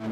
I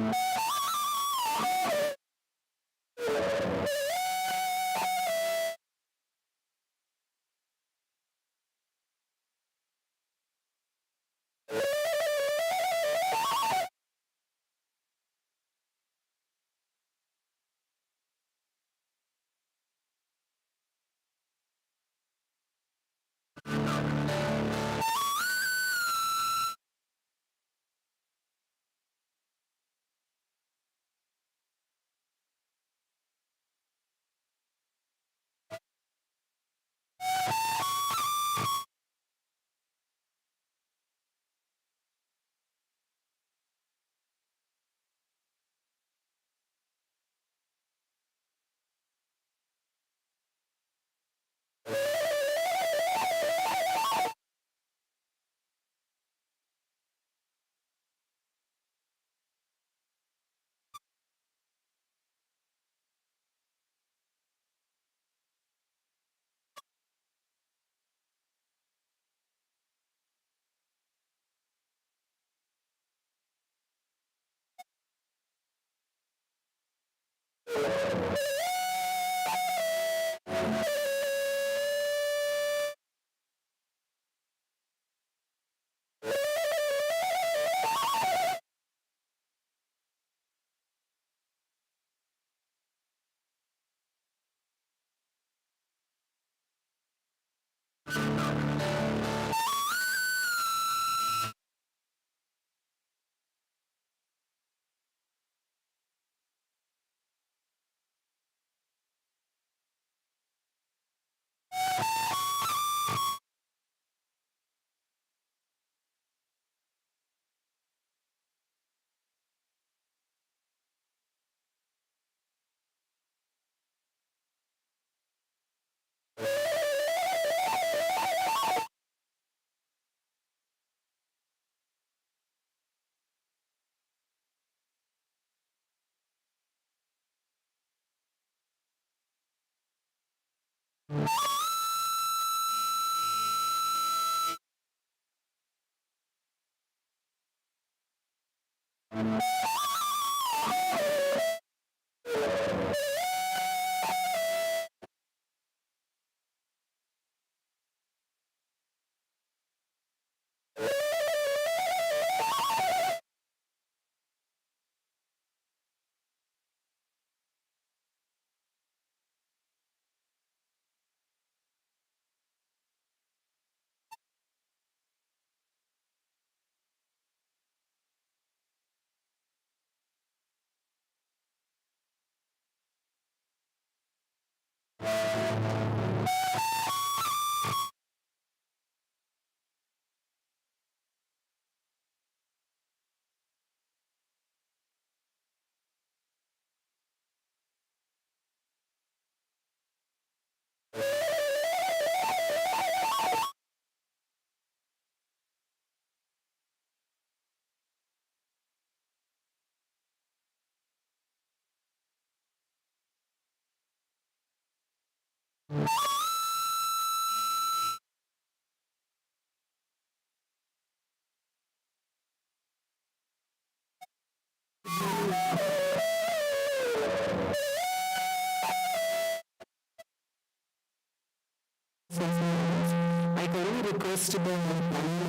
kindly request the panel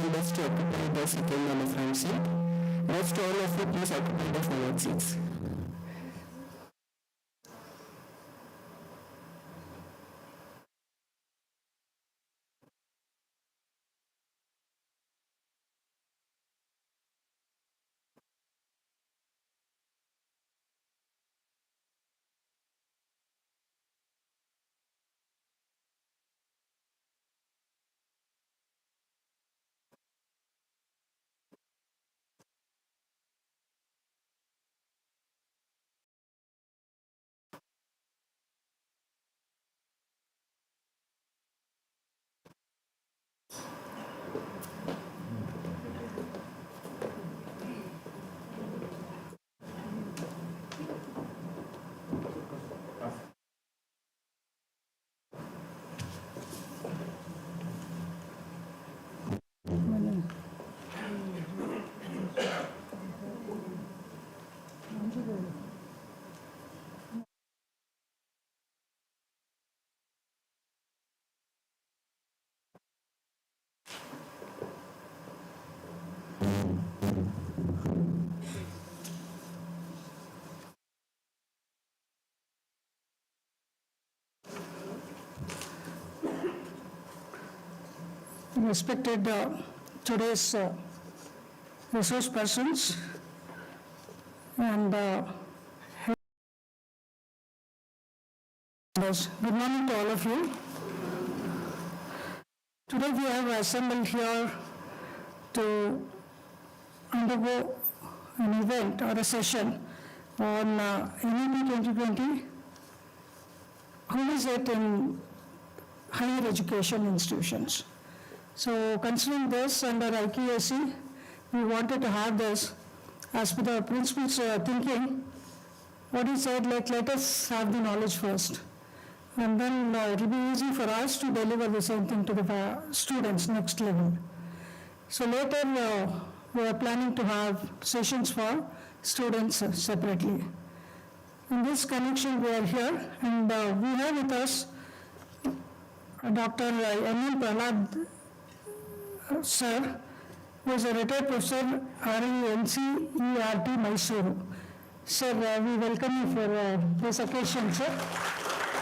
members to occupy the second and the front seat. Rest all of you please occupy the forward seats. respected today's resource persons and good morning to all of you. Today we have assembled here to undergo an event or a session on NEP 2020. How is it in higher education institutions? So considering this under IQAC, we wanted to have this as per the principal's thinking. What he said, let us have the knowledge first. And then it will be easy for us to deliver the same thing to the students next level. So later we are planning to have sessions for students separately. In this connection we are here and we have with us Dr. M.N. Prahlad sir, who is a retired professor RENCERT Mysuru. Sir, we welcome you for this occasion, sir.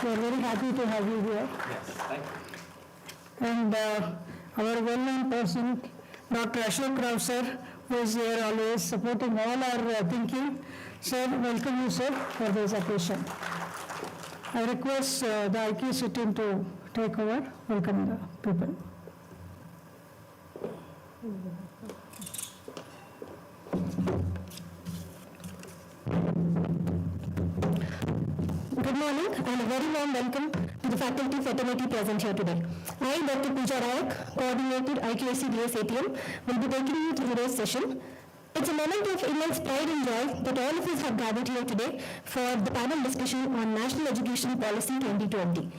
We are very happy to have you here. Yes, thank you. And our well-known person, Dr. Ashok Rao sir, who is here always supporting all our thinking. Sir, welcome you, sir, for this occasion. I request the IQAC team to take over. Welcome the people. Good morning and a very warm welcome to the faculty fraternity present here today. I, Dr. Pooja Rayak, coordinated IQAC DS ATM, will be taking you through today's session. It's a moment of immense pride and joy that all of us have gathered here today for the panel discussion on National Education Policy 2020.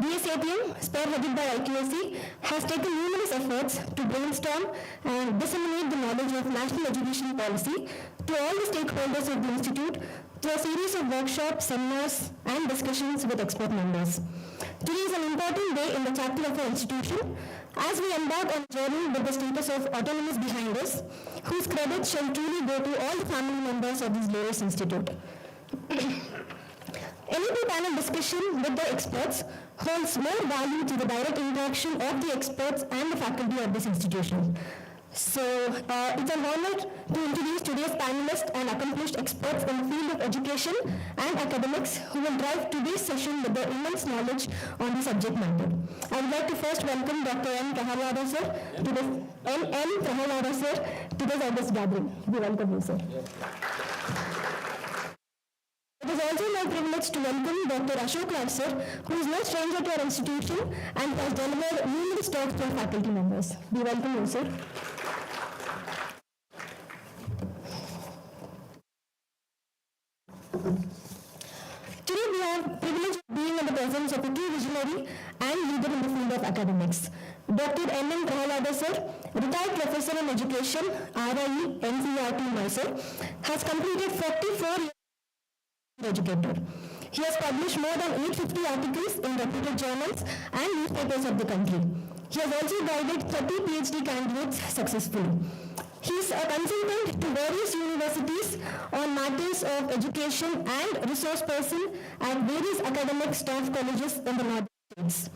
DS ATM, spearheaded by IQAC, has taken numerous efforts to brainstorm and disseminate the knowledge of national education policy to all the stakeholders of the Institute through a series of workshops, seminars, and discussions with expert members. Today is an important day in the chapter of our institution as we embark on a journey with the status of autonomous behind us, whose credit shall truly go to all the family members of this glorious institute. NEP panel discussion with the experts holds more value to the direct interaction of the experts and the faculty of this institution. So it's an honor to introduce today's panelists and accomplished experts in the field of education and academics who will drive today's session with their immense knowledge on the subject matter. I would like to first welcome Dr. N. Prahalada sir to this Prahalada sir to this august gathering. We welcome you, sir. It is also my privilege to welcome Dr. Ashok Rao sir, who is no stranger to our institution and has delivered numerous talks to our faculty members. We welcome you, sir. Today we have privilege of being in the presence of a true visionary and leader in the field of academics. Dr. M.N. Prahalada sir, retired professor in education, RIE, NCERT, Mysore, has completed 44 years as educator. He has published more than 850 articles in reputed journals and newspapers of the country. He has also guided 30 PhD candidates successfully. He is a consultant to various universities on matters of education and resource person at various academic staff colleges in the Northern States.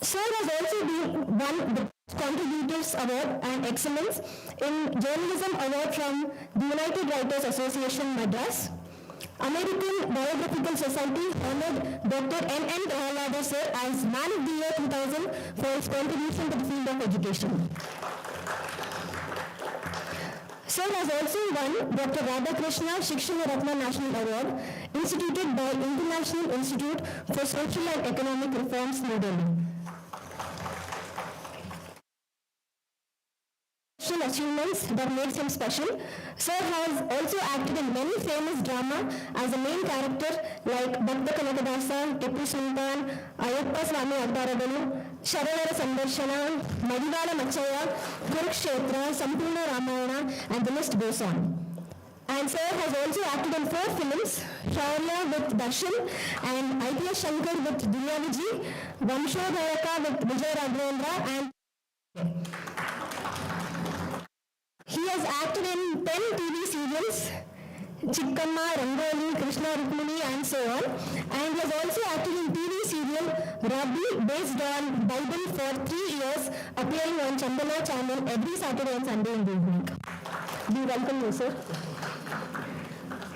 Sir has also been won the Contributors Award and Excellence in Journalism Award from the United Writers Association, Madras. American Biographical Society honored Dr. N.N. Prahalada sir as Man of the Year 2000 for his contribution to the field of education. Sir has also won Dr. Radhakrishna Shikshana Ratna National Award, instituted by International Institute for Social and Economic Reforms, New Delhi. Achievements that makes him special. Sir has also acted in many famous drama as a main character like Bhakta Kanakadasa, Tipu Sultan, Ayappa Swami Avtaradalu, Sharanara Sandarshana, Madivada Machaya, Kurukshetra, Sampurna Ramayana, and the list goes on. And sir has also acted in 4 films, Shaurya with Darshan and IPS Shankar with Dunya Viji, Vamshodharaka with Vijay Raghavendra, and he has acted in 10 TV serials, Chikkamma, Rangoli, Krishna Krishna Rukmini and so on. And he has also acted in TV serial Rabbi based on Bible for 3 years, appearing on Chandana channel every Saturday and Sunday in the evening. We welcome you, sir.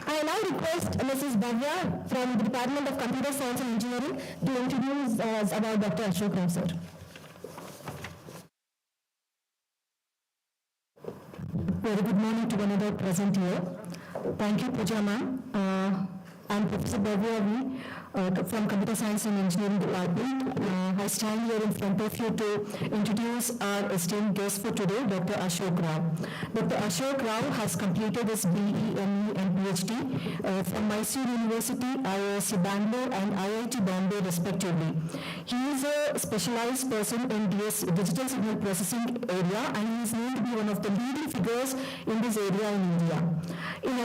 I now request Mrs. Bhavya from the Department of Computer Science and Engineering to introduce us about Dr. Ashok Rao, sir. Very good morning to one another present here. Thank you, Pooja ma'am. I'm Professor Bhavya V. From Computer Science and Engineering Department. I stand here in front of you to introduce our esteemed guest for today, Dr. Ashok Rao. Dr. Ashok Rao has completed his BE, ME and PhD from Mysore University, IISc Bangalore and IIT Bombay respectively. He is a specialized person in digital signal processing area and he is known to be one of the leading figures in this area in India. In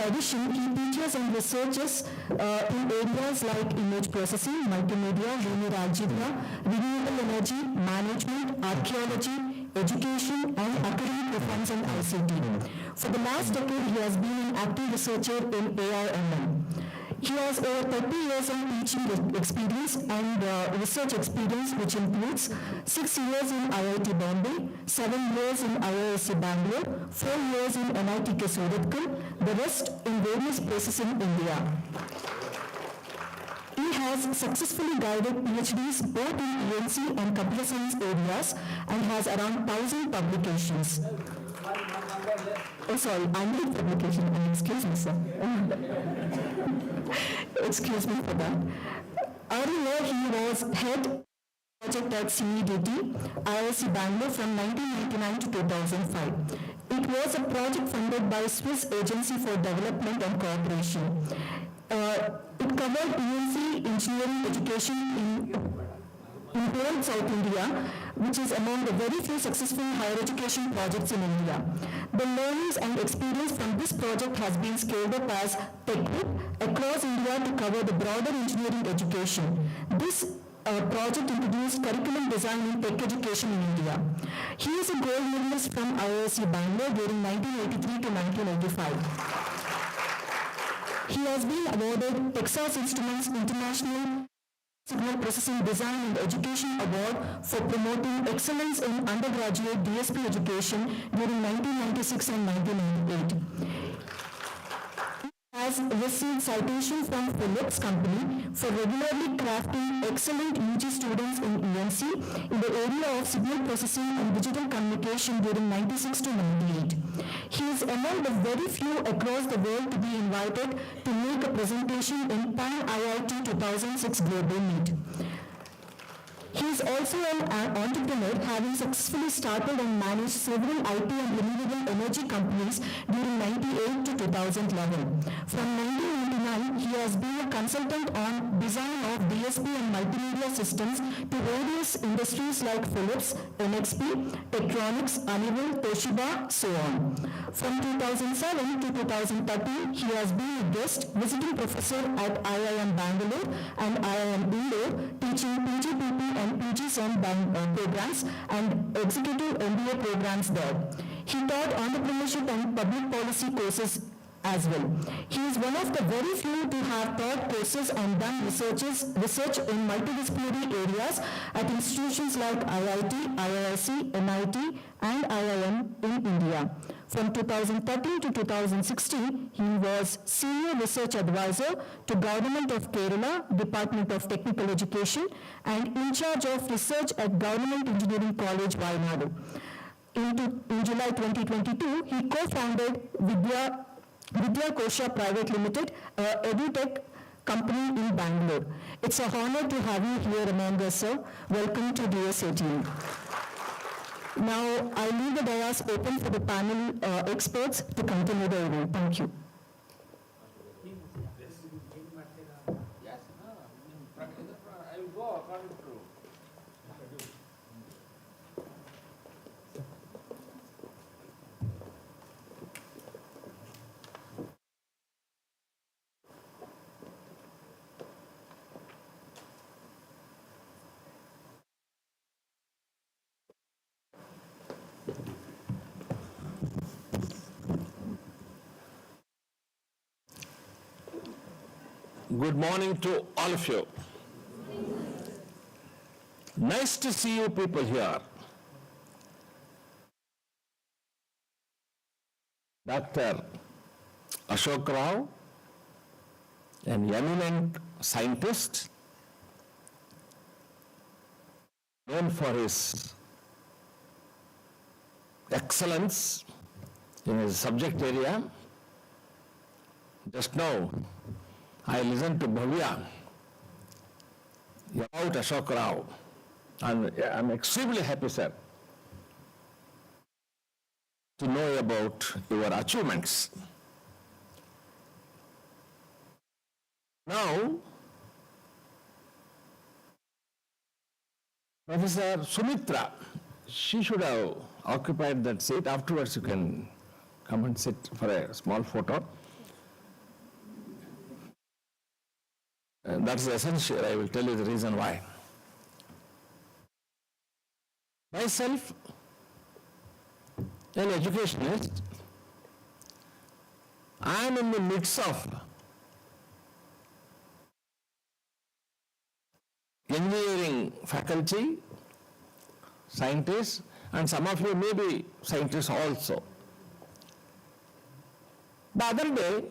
addition, he teaches and researches in areas like image processing, multimedia, linear algebra, renewable energy, management, archaeology, education, and academic reforms and ICT. For the last decade, he has been an active researcher in AI/ML. He has over 30 years of teaching experience and research experience, which includes 6 years in IIT Bombay, 7 years in IISc Bangalore, 4 years in NITK Surathkal, the rest in various places in India. He has successfully guided PhDs both in ENC and computer science areas and has around 1,000 publications. Oh, sorry, unread publication. Excuse me, sir. Excuse me for that. Earlier, he was head project at CEDT, IISc Bangalore from 1999 to 2005. It was a project funded by Swiss Agency for Development and Cooperation. It covered ENC engineering education in whole South India, which is among the very few successful higher education projects in India. The learnings and experience from this project has been scaled up as TechGroup across India to cover the broader engineering education. This project introduced curriculum design in tech education in India. He is a gold medalist from IISc Bangalore during 1983 to 1985. He has been awarded Texas Instruments International Signal Processing Design and Education Award for promoting excellence in undergraduate DSP education during 1996 and 1998. Has received citation from Philips Company for regularly crafting excellent UG students in ENC in the area of signal processing and digital communication during 96 to 98. He is among the very few across the world to be invited to make a presentation in Pan IIT 2006 Global Meet. He is also an entrepreneur, having successfully started and managed several IT and renewable energy companies during 1998 to 2011. From 1999, he has been a consultant on design of DSP and multimedia systems to various industries like Philips, NXP, Tektronix, Honeywell, Toshiba, so on. From 2007 to 2013, he has been a guest visiting professor at IIM Bangalore and IIM Indore, teaching PGPP and PG-SEM programs and executive MBA programs there. He taught entrepreneurship and public policy courses as well. He is one of the very few to have taught courses and done research in multidisciplinary areas at institutions like IIT, IISc, NIT and IIM in India. From 2013 to 2016, he was Senior Research Advisor to Government of Kerala, Department of Technical Education and in charge of research at Government Engineering College, Wayanadu. In July 2022, he co-founded Vidya Kosha Private Limited, EduTech company in Bangalore. It's a honor to have you here among us, sir. Welcome to DS18. Now, I leave the dais open for the panel experts to continue the event. Thank you. Yes, no, I will go according to Good morning to all of you. Nice to see you people here. Dr. Ashok Rao, an eminent scientist, known for his excellence in his subject area. Just now, I listened to Bhavya about Ashok Rao, and I'm extremely happy, sir, to know about your achievements. Now, Professor Sumitra, she should have occupied that seat. Afterwards, you can come and sit for a small photo. And that's essential. I will tell you the reason why. Myself, an educationist, I am in the midst of engineering faculty, scientists, and some of you may be scientists also. The other day,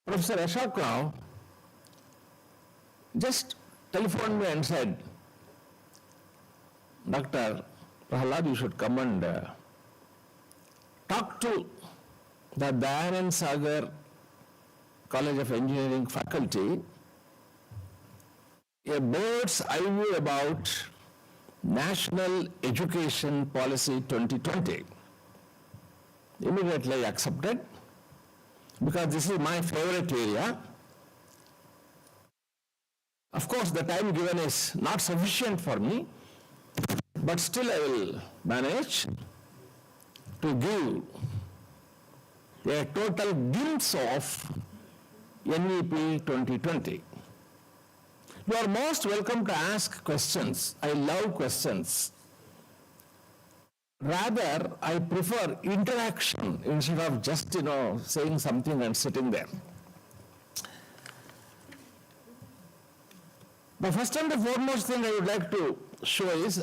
Professor Ashok Rao just telephoned me and said, Dr. Prahalad, you should come and talk to the Dayanand Sagar College of Engineering faculty a bird's eye view about National Education Policy 2020. Immediately I accepted, because this is my favorite area. Of course, the time given is not sufficient for me, but still I will manage to give a total glimpse of NEP 2020. You are most welcome to ask questions. I love questions. Rather, I prefer interaction instead of just, saying something and sitting there. The first and the foremost thing I would like to show is,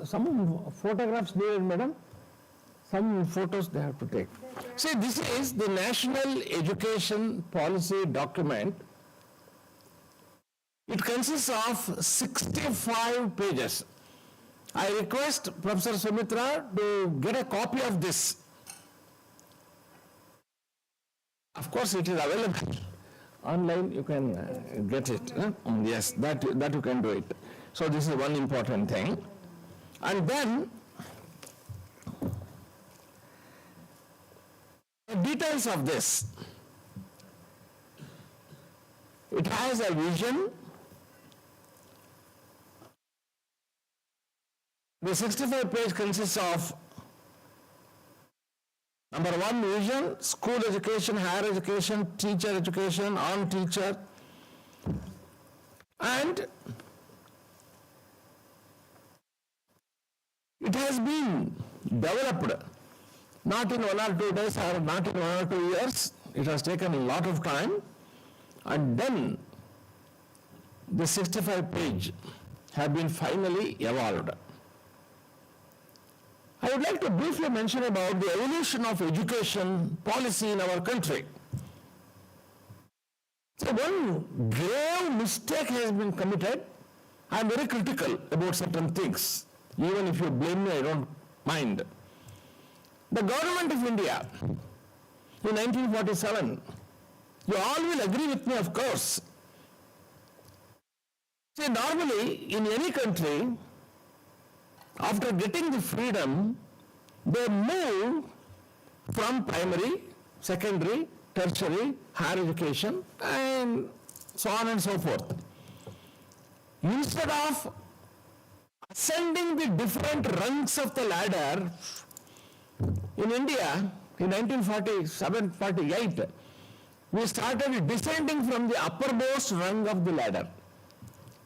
some photographs needed, madam. Some photos they have to take. See, this is the National Education Policy document. It consists of 65 pages. I request Professor Sumitra to get a copy of this. Of course, it is available online. You can get it. Yes, that you can do it. So this is one important thing. And then the details of this. It has a vision. The 65 page consists of number one, vision, school education, higher education, teacher education, on teacher, and it has been developed not in 1 or 2 days or not in 1 or 2 years. It has taken a lot of time, and then the 65 page have been finally evolved. I would like to briefly mention about the evolution of education policy in our country. So one grave mistake has been committed. I am very critical about certain things. Even if you blame me, I don't mind. The government of India in 1947, you all will agree with me, of course. See, normally in any country, after getting the freedom, they move from primary, secondary, tertiary, higher education, and so on and so forth. Instead of ascending the different rungs of the ladder, in India, in 1947-48, we started descending from the uppermost rung of the ladder.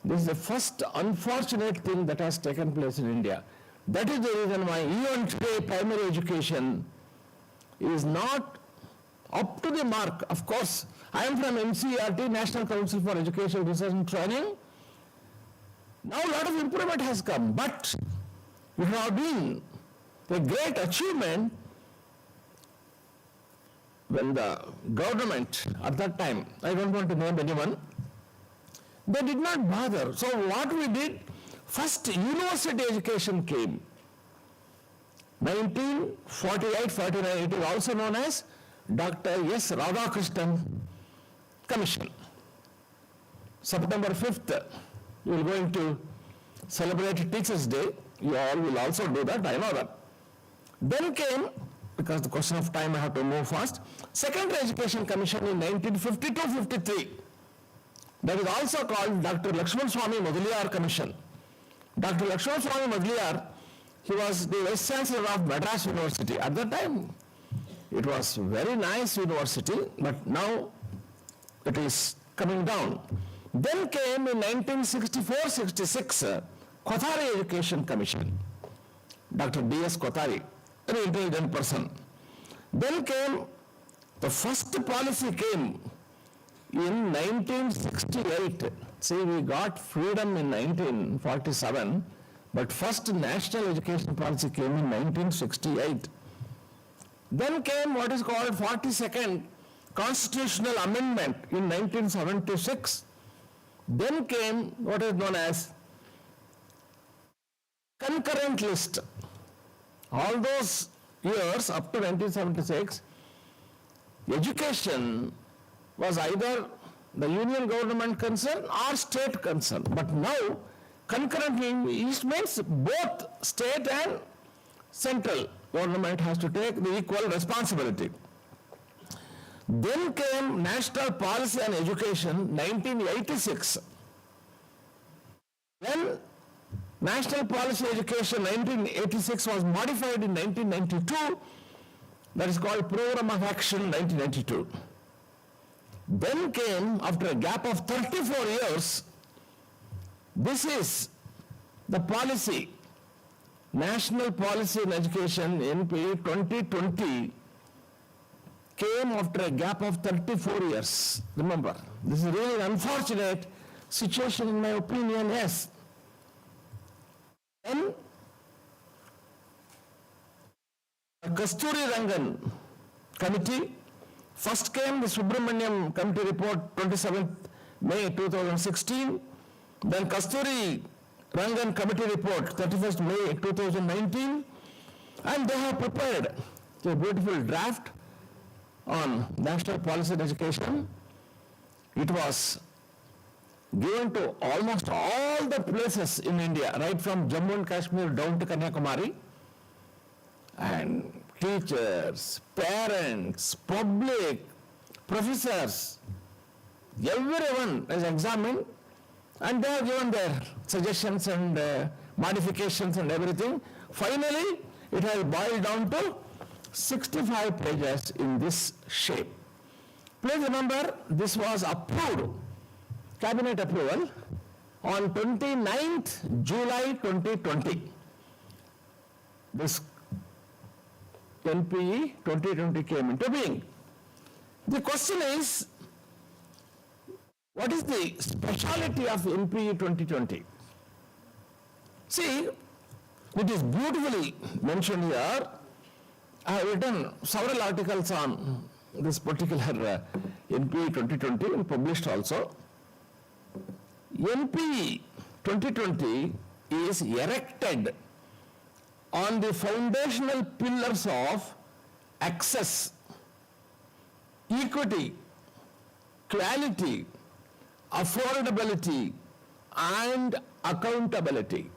This is the first unfortunate thing that has taken place in India. That is the reason why even today primary education is not up to the mark. Of course, I am from NCERT, National Council for Education, Research and Training. Now a lot of improvement has come, but it has been a great achievement when the government at that time, I don't want to name anyone, they did not bother. So what we did, first university education came. 1948-49, it is also known as Dr. S. Radhakrishnan Commission. September 5th, we are going to celebrate Teachers' Day. You all will also do that, I know that. Then came, because the question of time I have to move fast, Secondary Education Commission in 1952-53. That is also called Dr. Lakshman Swamy Mudaliar Commission. Dr. Lakshman Swamy Mudaliar, he was the Vice Chancellor of Madras University. At that time, it was very nice university, but now it is coming down. Then came in 1964-66, Kothari Education Commission. Dr. D.S. Kothari, an intelligent person. Then came, the first policy came in 1968. See, we got freedom in 1947, but first national education policy came in 1968. Then came what is called 42nd Constitutional Amendment in 1976. Then came what is known as concurrent list. All those years up to 1976, education was either the union government concern or state concern. But now, concurrently, it means both state and central government has to take the equal responsibility. Then came National Policy on Education, 1986. Then National Policy Education 1986 was modified in 1992. That is called Program of Action 1992. Then came, after a gap of 34 years, this is the policy, National Policy in Education, NP 2020, came after a gap of 34 years. Remember, this is really an unfortunate situation in my opinion, yes. Then, the Kasturi Rangan Committee, first came the Subramaniam Committee report, 27th May 2016. Then Kasturi Rangan Committee report, 31st May 2019. And they have prepared a beautiful draft on National Policy in Education. It was given to almost all the places in India, right from Jammu and Kashmir down to Kanyakumari. And teachers, parents, public, professors, everyone is examined, and they have given their suggestions and modifications and everything. Finally, it has boiled down to 65 pages in this shape. Please remember, this was approved, cabinet approval, on 29th July 2020. This NPE 2020 came into being. The question is, what is the speciality of NPE 2020? See, it is beautifully mentioned here. I have written several articles on this particular NPE 2020 and published also. NPE 2020 is erected on the foundational pillars of access, equity, quality, affordability, and accountability.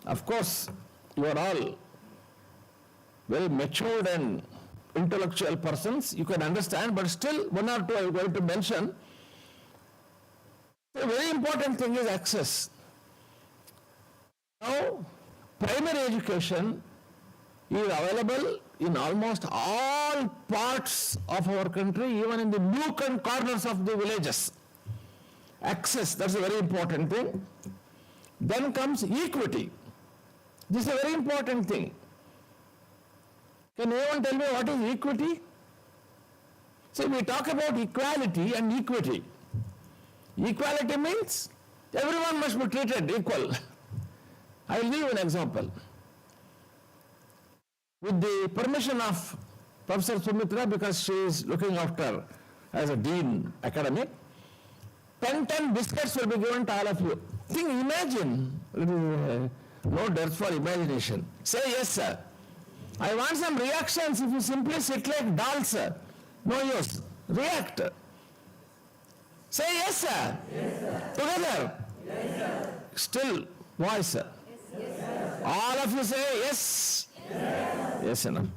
Of course, you are all very matured and intellectual persons, you can understand, but still one or two I am going to mention. The very important thing is access. Now, primary education is available in almost all parts of our country, even in the nook and corners of the villages. Access, that's a very important thing. Then comes equity. This is a very important thing. Can anyone tell me what is equity? So we talk about equality and equity. Equality means everyone must be treated equal. I will give you an example. With the permission of Professor Sumitra, because she is looking after as a dean academic, 10 biscuits will be given to all of you. Imagine, no dearth for imagination. Say yes, sir. I want some reactions. If you simply sit like dolls, sir, no use. React. Say yes, sir. Yes, sir. Together. Yes, sir. Still, voice, sir. Yes, sir. All of you say yes. Yes, yes enough.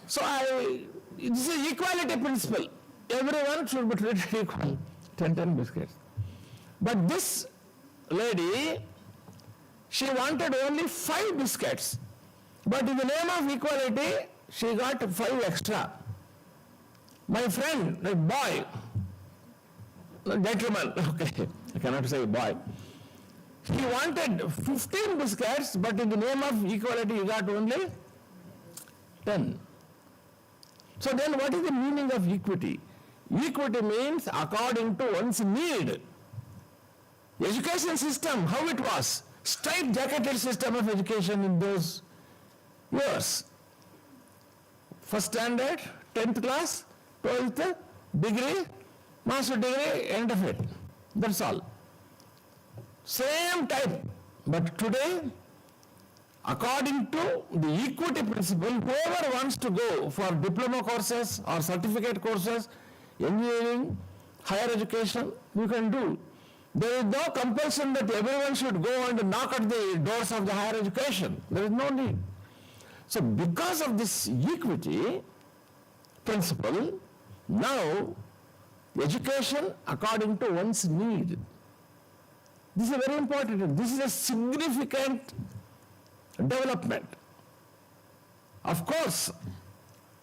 So this is equality principle. Everyone should be treated equal. 10 biscuits. But this lady, she wanted only 5 biscuits. But in the name of equality, she got 5 extra. My friend, the boy, gentleman, okay, I cannot say boy, he wanted 15 biscuits, but in the name of equality, he got only 10. So then what is the meaning of equity? Equity means according to one's need. Education system, how it was? Straight-jacketed system of education in those years. First standard, 10th class, 12th, degree, master degree, end of it. That's all. Same type. But today, according to the equity principle, whoever wants to go for diploma courses or certificate courses, engineering, higher education, you can do. There is no compulsion that everyone should go and knock at the doors of the higher education. There is no need. So because of this equity principle, now education according to one's need. This is very important. This is a significant development. Of course,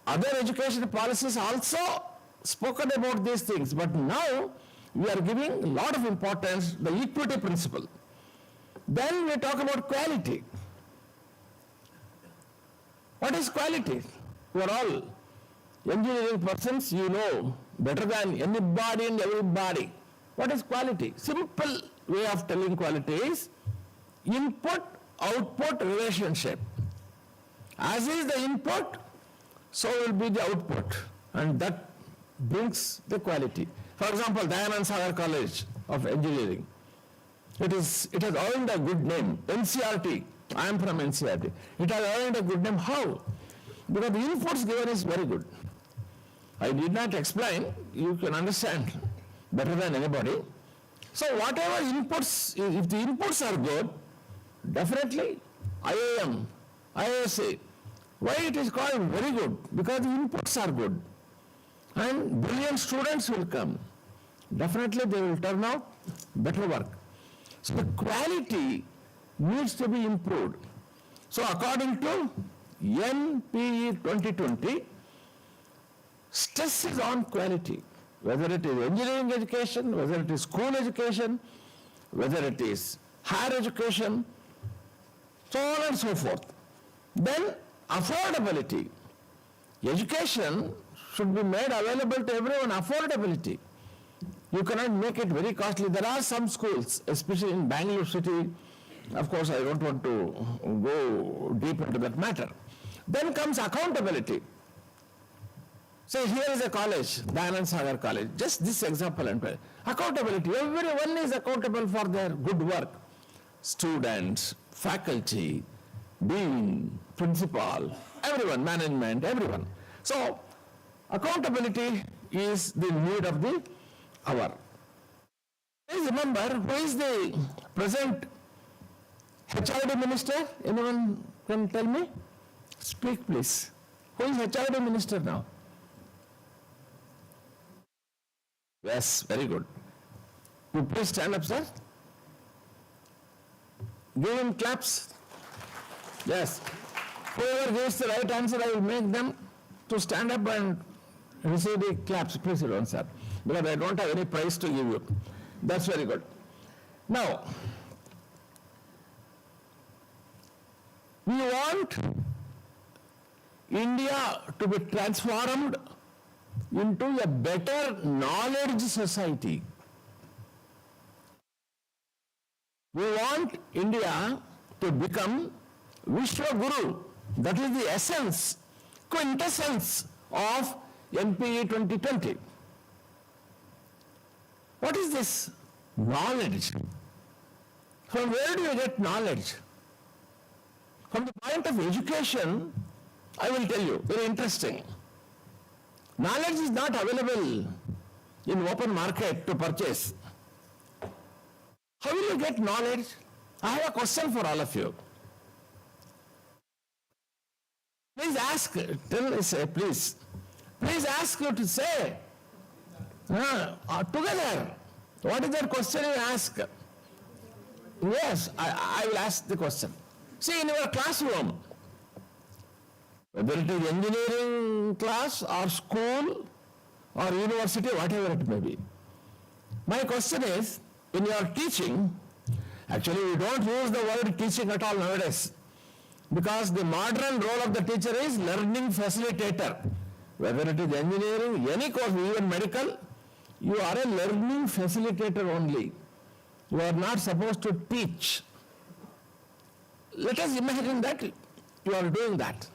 other education policies also spoken about these things, but now we are giving a lot of importance to the equity principle. Then we talk about quality. What is quality? You are all engineering persons, you know better than anybody and everybody. What is quality? Simple way of telling quality is input-output relationship. As is the input, so will be the output, and that brings the quality. For example, Dayanand Sagar College of Engineering. It has earned a good name. NCRT. I am from NCRT. It has earned a good name. How? Because the inputs given is very good. I did not explain. You can understand better than anybody. So whatever inputs, if the inputs are good, definitely IIM, IISc. Why it is called very good? Because the inputs are good. And brilliant students will come. Definitely they will turn out better work. So the quality needs to be improved. So according to NPE 2020, stress is on quality. Whether it is engineering education, whether it is school education, whether it is higher education, so on and so forth. Then affordability. Education should be made available to everyone. Affordability. You cannot make it very costly. There are some schools, especially in Bangalore city. Of course, I don't want to go deep into that matter. Then comes accountability. Say, here is a college, Dayanand Sagar College. Just this example and play. Accountability. Everyone is accountable for their good work. Students, faculty, dean, principal, everyone, management, everyone. So, accountability is the need of the hour. Please remember, who is the present HRD minister? Anyone can tell me? Speak, please. Who is HRD minister now? Yes, very good. You please stand up, sir. Give him claps. Yes. Whoever gives the right answer, I will make them to stand up and receive the claps. Please sit down, sir. Because I don't have any prize to give you. That's very good. Now, we want India to be transformed into a better knowledge society. We want India to become Vishwa Guru. That is the essence, quintessence of NPE 2020. What is this knowledge? From where do you get knowledge? From the point of education, I will tell you, very interesting. Knowledge is not available in open market to purchase. How will you get knowledge? I have a question for all of you. Please ask, please ask you to say, together, what is that question you ask? Yes, I will ask the question. See, in your classroom, whether it is engineering class or school or university, whatever it may be. My question is, in your teaching, actually we don't use the word teaching at all nowadays, because the modern role of the teacher is learning facilitator. Whether it is engineering, any course, even medical, you are a learning facilitator only. You are not supposed to teach. Let us imagine that you are doing that.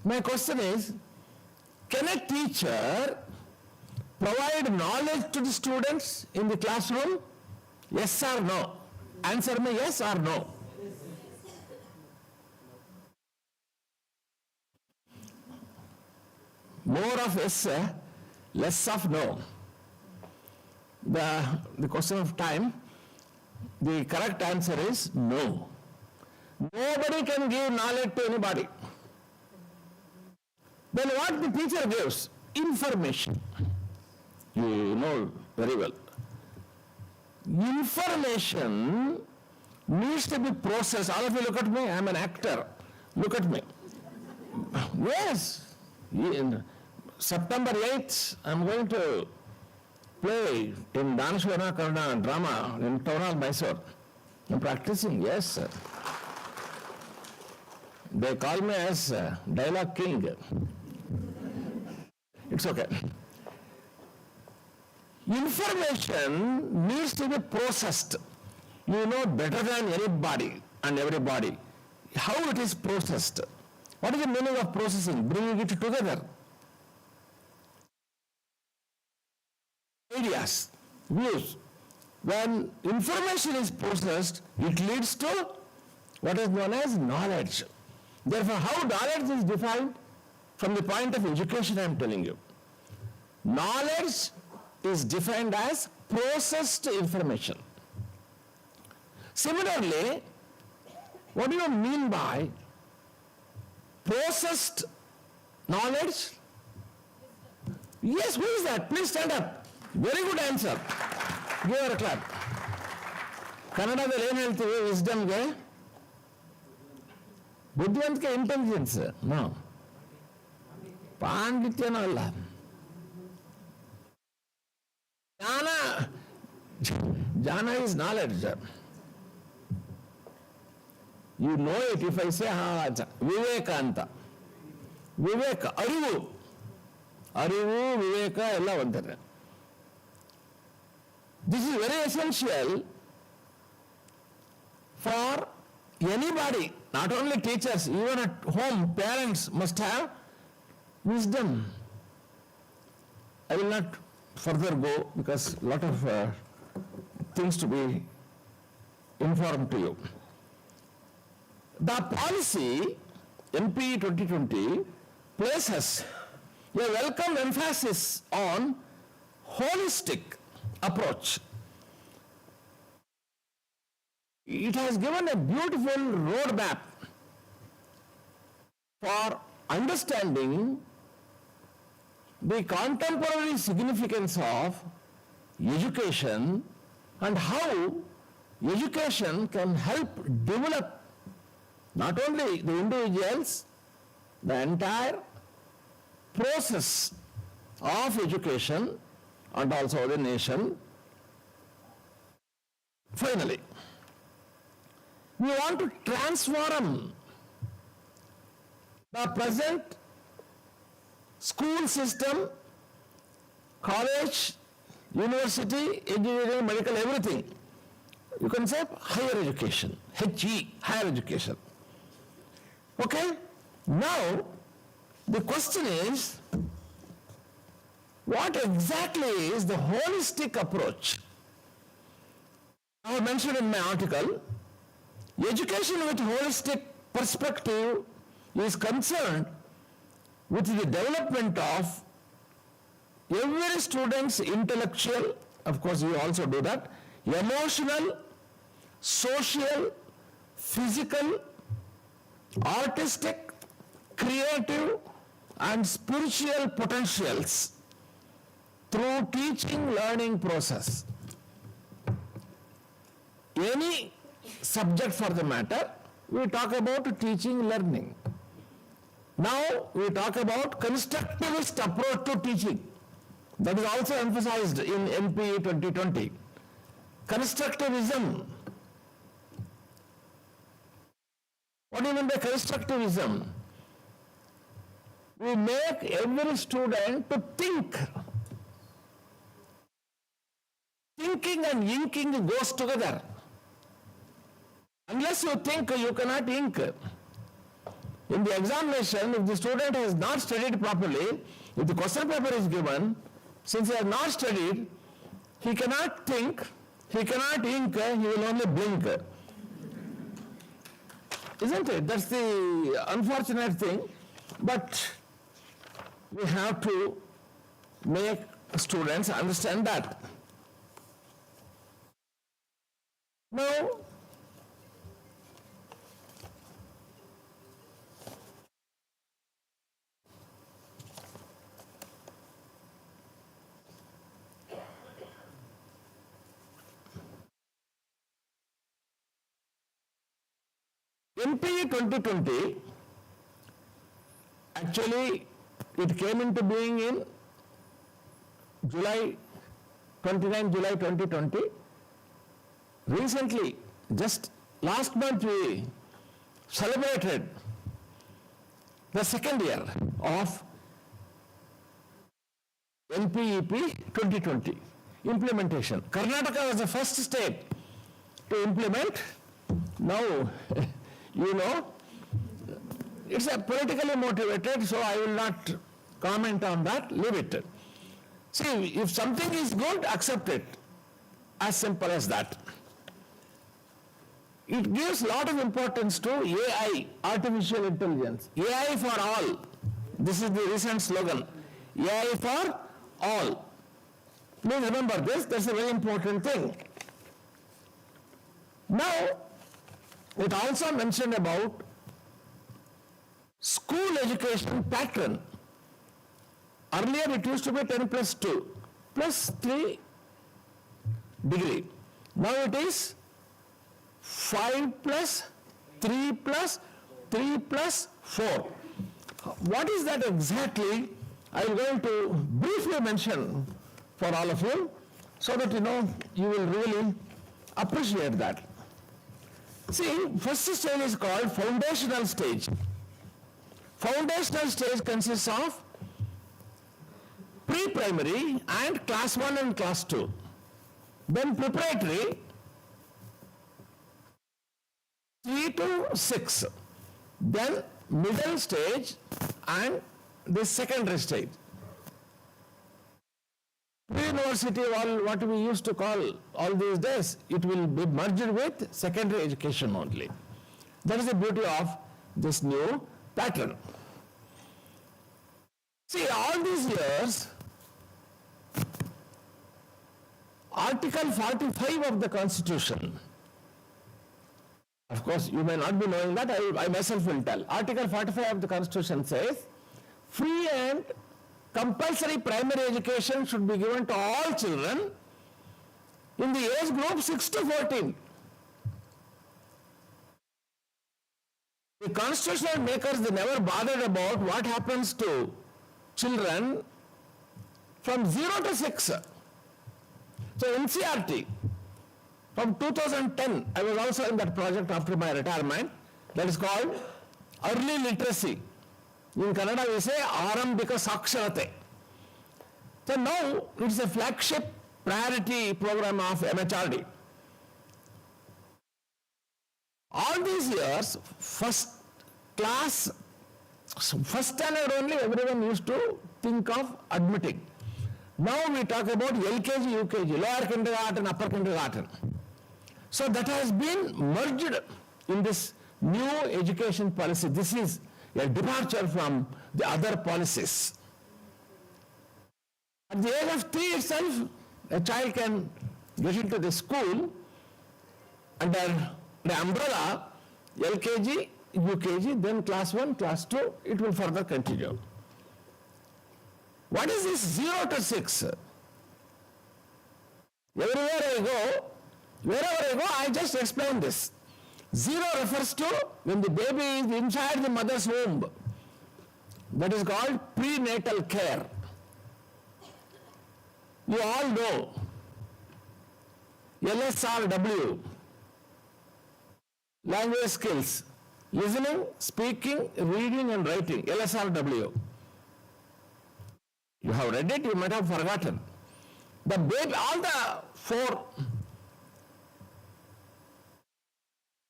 My question is, can a teacher provide knowledge to the students in the classroom? Yes or no? Answer me yes or no. More of yes, less of no. The question of time, the correct answer is no. Nobody can give knowledge to anybody. Then what the teacher gives? Information. You know very well. Information needs to be processed. All of you look at me, I am an actor. Look at me. Yes. In September 8th, I am going to play in Danashvara Karna drama in Town Hall, Mysore. I am practicing, yes sir. They call me as dialogue king. It's okay. Information needs to be processed. You know better than anybody and everybody how it is processed. What is the meaning of processing? Bringing it together. Ideas, views. When information is processed, it leads to what is known as knowledge. Therefore, how knowledge is defined? From the point of education, I am telling you. Knowledge is defined as processed information. Similarly, what do you mean by processed knowledge? Yes, who is that? Please stand up. Very good answer. Give her a clap. ಕನ್ನಡದಲ್ಲಿ ಏನು ಹೇಳ್ತೀವಿ ವಿಸ್ಡಮ್ಗೆ? ಬುದ್ಧಿವಂತಿಕೆ intelligence. No, ಪಾಂಡಿತ್ಯನೂ ಅಲ್ಲ. ಜ್ಞಾನ is knowledge. You know it if I say ವಿವೇಕ ಅಂತ. ವಿವೇಕ, ಅರಿವು, ವಿವೇಕ ಎಲ್ಲ ಒಂದೇ. This is very essential for anybody, not only teachers, even at home, parents must have wisdom. I will not further go because a lot of things to be informed to you. The policy NPE 2020 places a welcome emphasis on holistic approach. It has given a beautiful roadmap for understanding the contemporary significance of education and how education can help develop not only the individuals, the entire process of education and also the nation. Finally, we want to transform the present school system college, university, engineering, medical, everything. You can say higher education, HE, higher education. Okay? Now, the question is, what exactly is the holistic approach? I have mentioned in my article, education with holistic perspective is concerned with the development of every student's intellectual, of course you also do that, emotional, social, physical, artistic, creative and spiritual potentials through teaching learning process. Any subject for the matter, we talk about teaching learning. Now we talk about constructivist approach to teaching. That is also emphasized in NPE 2020. Constructivism. What do you mean by constructivism? We make every student to think. Thinking and inking goes together. Unless you think, you cannot ink. In the examination, if the student has not studied properly, if the question paper is given, since he has not studied, he cannot think, he cannot ink, he will only blink. Isn't it? That's the unfortunate thing. But we have to make students understand that. Now, NPE 2020, actually it came into being in July 2020. Recently, just last month, we celebrated the second year of NPEP 2020 implementation. Karnataka was the first state to implement. Now, you know, it's a politically motivated, so I will not comment on that, leave it. See, if something is good, accept it. As simple as that. It gives a lot of importance to AI, artificial intelligence. AI for all. This is the recent slogan. AI for all. Please remember this, that's a very important thing. Now, it also mentioned about school education pattern. Earlier it used to be 10 plus 2 plus 3 degree. Now it is 5 plus 3 plus 3 plus 4. What is that exactly? I am going to briefly mention for all of you so that you will really appreciate that. See, first stage is called foundational stage. Foundational stage consists of pre-primary and class 1 and class 2. Then preparatory, 3 to 6. Then middle stage and the secondary stage. Pre-university, what we used to call all these days, it will be merged with secondary education only. That is the beauty of this new pattern. See, all these years, Article 45 of the Constitution, of course you may not be knowing that, I myself will tell. Article 45 of the Constitution says, free and compulsory primary education should be given to all children in the age group 6 to 14. The constitutional makers, they never bothered about what happens to children from 0 to 6. So NCERT, from 2010, I was also in that project after my retirement, that is called early literacy. In Kannada we say Arambika Saksharate. So now it's a flagship priority program of MHRD. All these years, first standard only everyone used to think of admitting. Now we talk about LKG, UKG, lower kindergarten, upper kindergarten. So that has been merged in this new education policy. This is a departure from the other policies. At the age of 3 itself, a child can get into the school under the umbrella LKG, UKG, then class 1, class 2, it will further continue. What is this 0 to 6? Everywhere I go, wherever I go, I just explain this. 0 refers to when the baby is inside the mother's womb. That is called prenatal care. You all know LSRW, language skills, listening, speaking, reading and writing, LSRW. You have read it, you might have forgotten. The baby, all the 4,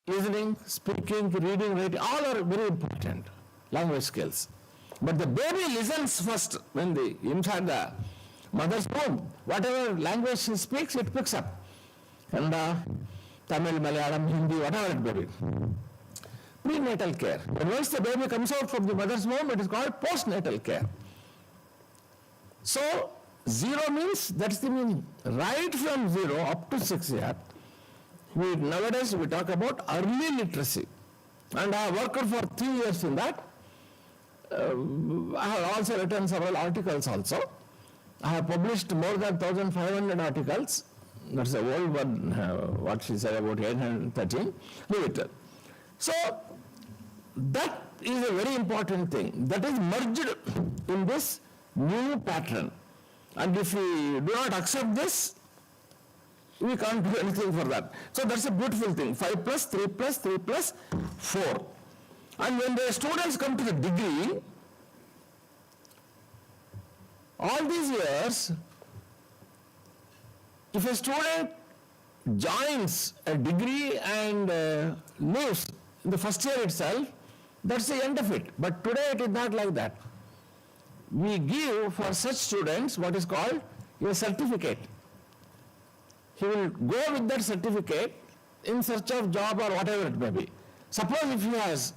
listening, speaking, reading, writing, all are very important language skills. But the baby listens first when inside the mother's womb. Whatever language she speaks, it picks up. Kannada, Tamil, Malayalam, Hindi, whatever it may be. Prenatal care. And once the baby comes out from the mother's womb, it is called postnatal care. So, 0 means, that's the meaning. Right from 0 up to 6 years, nowadays we talk about early literacy. And I have worked for 3 years in that. I have also written several articles also. I have published more than 1,500 articles. That's the old one, what she said about 813. Leave it. So, that is a very important thing. That is merged in this new pattern. And if we do not accept this, we can't do anything for that. So that's a beautiful thing. 5 plus 3 plus 3 plus 4. And when the students come to the degree, all these years, if a student joins a degree and leaves in the first year itself, that's the end of it. But today it is not like that. We give for such students what is called a certificate. He will go with that certificate in search of job or whatever it may be. Suppose if he has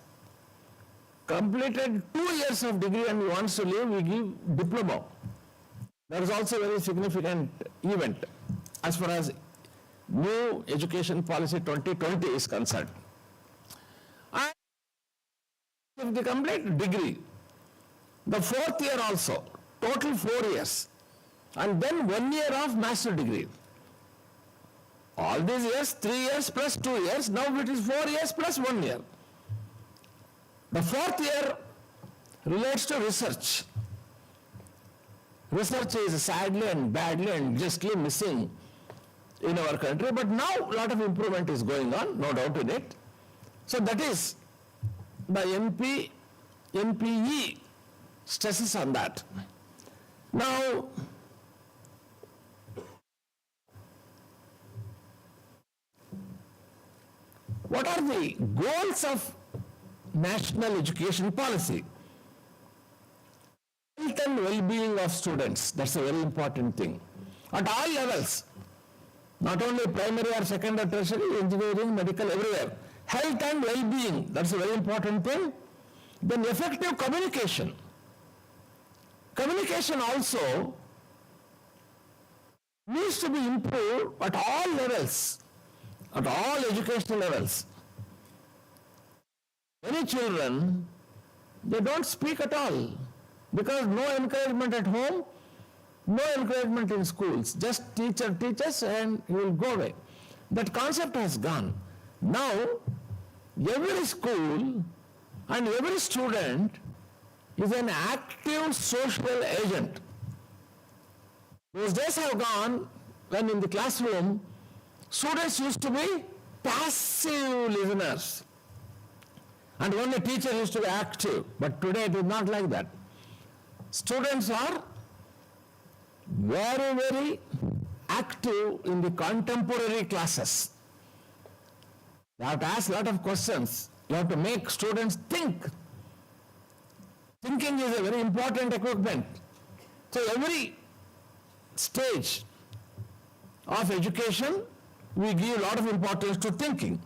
completed 2 years of degree and he wants to leave, we give diploma. That is also a very significant event as far as new education policy 2020 is concerned. And if they complete degree, the 4th year also, total 4 years, and then 1 year of master degree. All these years, 3 years plus 2 years, now it is 4 years plus 1 year. The 4th year relates to research. Research is sadly and badly and justly missing in our country, but now a lot of improvement is going on, no doubt in it. So that is the NPE stresses on that. Now, what are the goals of national education policy? Health and well-being of students, that's a very important thing. At all levels, not only primary or secondary, tertiary, engineering, medical, everywhere. Health and well-being, that's a very important thing. Then effective communication. Communication also needs to be improved at all levels, at all educational levels. Many children, they don't speak at all because no encouragement at home, no encouragement in schools. Just teacher teaches and he will go away. That concept has gone. Now, every school and every student is an active social agent. Those days have gone when in the classroom, students used to be passive listeners and only teacher used to be active. But today it is not like that. Students are very, very active in the contemporary classes. You have to ask a lot of questions. You have to make students think. Thinking is a very important equipment. So every stage of education, we give a lot of importance to thinking.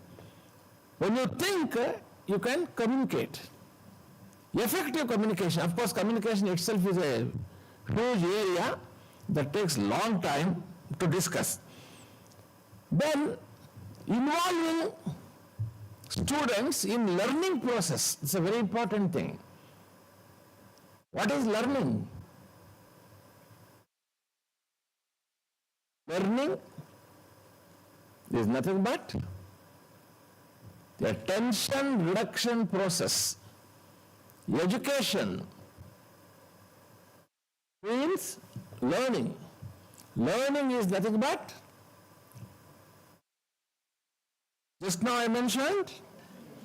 When you think, you can communicate. Effective communication, of course, communication itself is a huge area that takes long time to discuss. Then, involving students in learning process, it's a very important thing. What is learning? Learning is nothing but a tension reduction process. Education means learning. Learning is nothing but, just now I mentioned,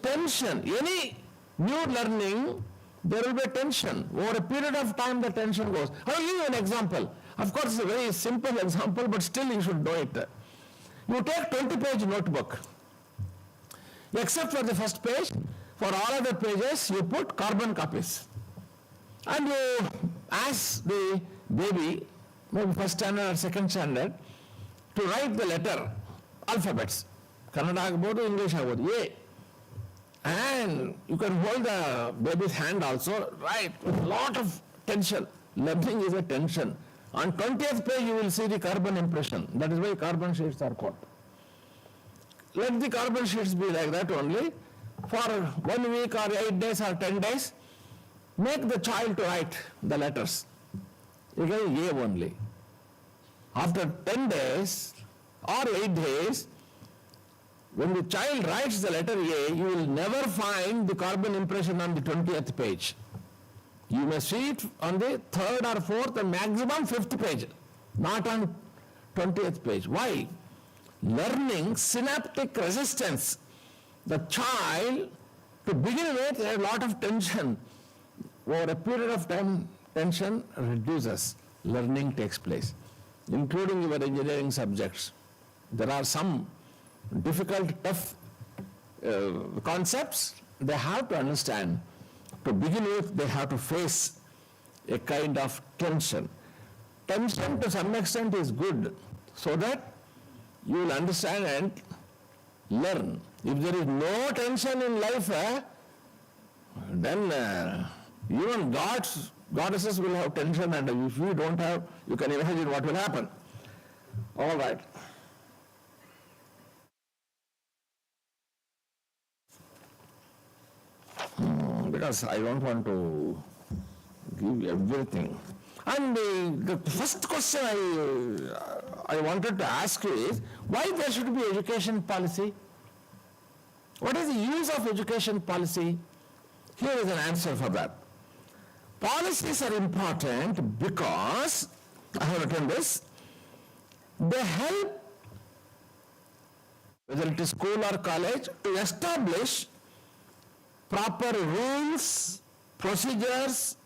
tension. Any new learning, there will be a tension. Over a period of time, the tension goes. I will give you an example. Of course, it's a very simple example, but still you should know it. You take 20-page notebook. Except for the first page, for all other pages, you put carbon copies. And you ask the baby, maybe first standard or second standard, to write the letter, alphabets. Kannada agbodu, English agbodu, A. And you can hold the baby's hand also, right, with a lot of tension. Learning is a tension. On 20th page, you will see the carbon impression. That is why carbon sheets are called. Let the carbon sheets be like that only. For 1 week or 8 days or 10 days, make the child to write the letters. You get A only. After 10 days or 8 days, when the child writes the letter A, you will never find the carbon impression on the 20th page. You may see it on the 3rd or 4th and maximum 5th page, not on 20th page. Why? Learning synaptic resistance. The child, to begin with, a lot of tension. Over a period of time, tension reduces. Learning takes place, including your engineering subjects. There are some difficult, tough concepts they have to understand. To begin with, they have to face a kind of tension. Tension to some extent is good, so that you will understand and learn. If there is no tension in life, then even goddesses will have tension, and if you don't have, you can imagine what will happen. All right. Because I don't want to give everything. And the first question I wanted to ask you is, why there should be education policy? What is the use of education policy? Here is an answer for that. Policies are important because, I have written this, they help, whether it is school or college, to establish proper rules, procedures,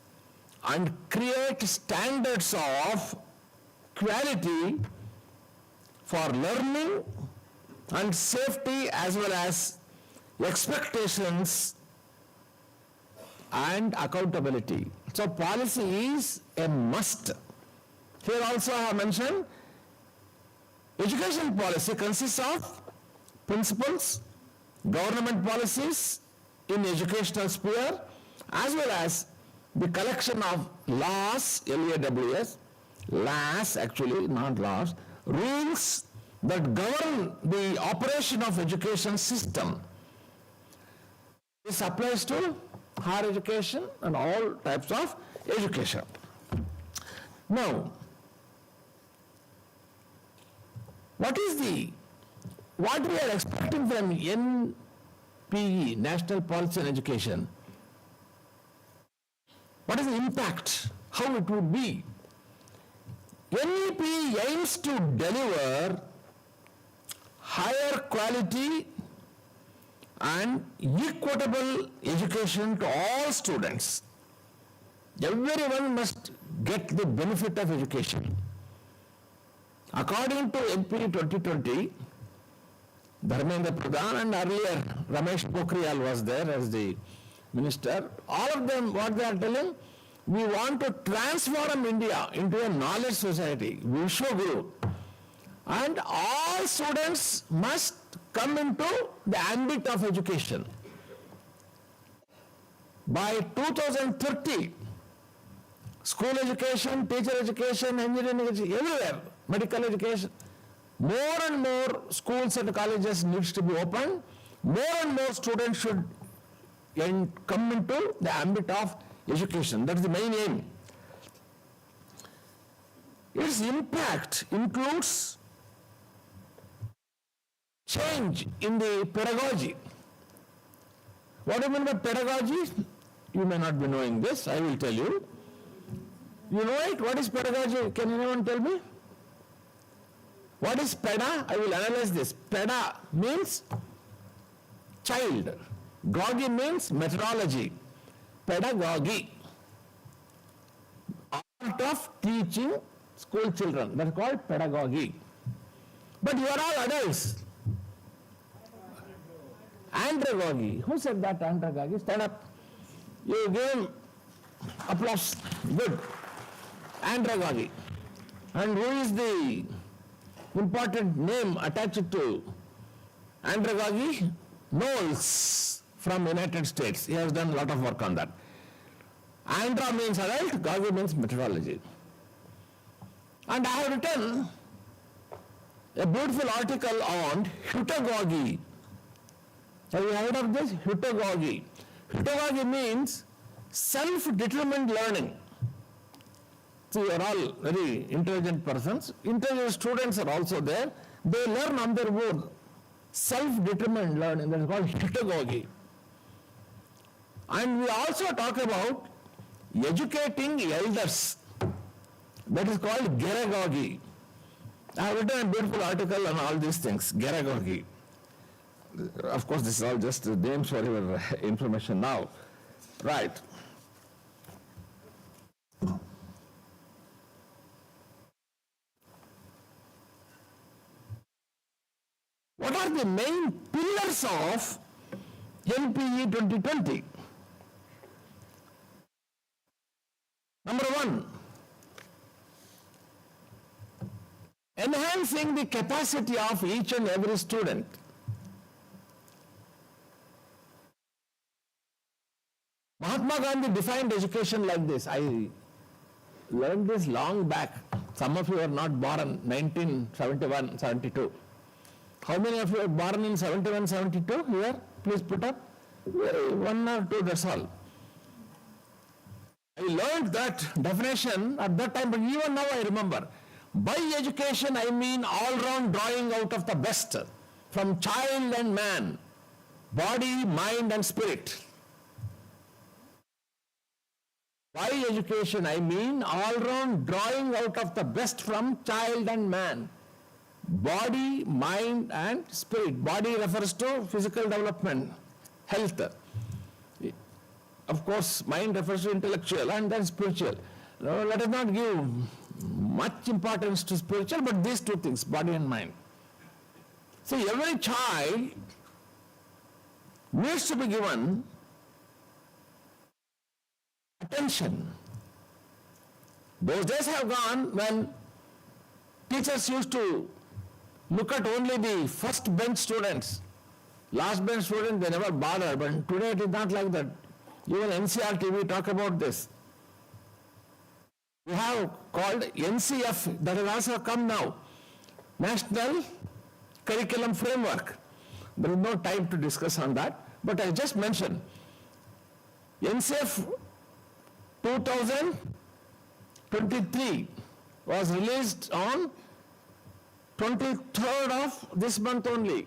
and create standards of quality for learning and safety, as well as expectations and accountability. So policy is a must. Here also I have mentioned, education policy consists of principles, government policies in educational sphere, as well as the collection of laws, LAWS, laws actually, not laws, rules that govern the operation of education system. This applies to higher education and all types of education. Now, what we are expecting from NPE, National Policy on Education? What is the impact? How it would be? NEP aims to deliver higher quality and equitable education to all students. Everyone must get the benefit of education. According to MP 2020, Dharmendra Pradhan and earlier Ramesh Pokhriyal was there as the minister, all of them what they are telling, we want to transform India into a knowledge society, Vishwaguru, and all students must come into the ambit of education. By 2030, school education, teacher education, engineering education, everywhere, medical education, more and more schools and colleges needs to be opened, more and more students should come into the ambit of education. That is the main aim. Its impact includes change in the pedagogy. What do you mean by pedagogy? You may not be knowing this, I will tell you. You know it? What is pedagogy? Can anyone tell me? What is peda? I will analyze this. Peda means child. Gogi means methodology. Pedagogy. Art of teaching school children. That is called pedagogy. But you are all adults. Andragogy. Who said that andragogy? Stand up. You give applause. Good. Andragogy. And who is the important name attached to andragogy? Knowles from United States. He has done a lot of work on that. Andra means adult, gogy means methodology. And I have written a beautiful article on heutagogy. Have you heard of this? Heutagogy. Heutagogy means self-determined learning. So you are all very intelligent persons. Intelligent students are also there. They learn on their own. Self-determined learning, that is called heutagogy. And we also talk about educating elders. That is called geragogy. I have written a beautiful article on all these things, geragogy. Of course, this is all just names for your information now. Right. What are the main pillars of NPE 2020? Number one, enhancing the capacity of each and every student. Mahatma Gandhi defined education like this. I learned this long back. Some of you are not born 1971, 72. How many of you are born in 71, 72 here? Please put up. One or two, that's all. I learned that definition at that time, but even now I remember. By education, I mean all-round drawing out of the best from child and man, body, mind and spirit. By education, I mean all-round drawing out of the best from child and man, body, mind and spirit. Body refers to physical development, health. Of course, mind refers to intellectual and then spiritual. Now, let us not give much importance to spiritual, but these two things, body and mind. See, every child needs to be given attention. Those days have gone when teachers used to look at only the first bench students. Last bench students, they never bother, but today it is not like that. Even NCRT, we talk about this. We have called NCF, that has also come now, National Curriculum Framework. There is no time to discuss on that, but I just mentioned NCF 2023 was released on 23rd of this month only.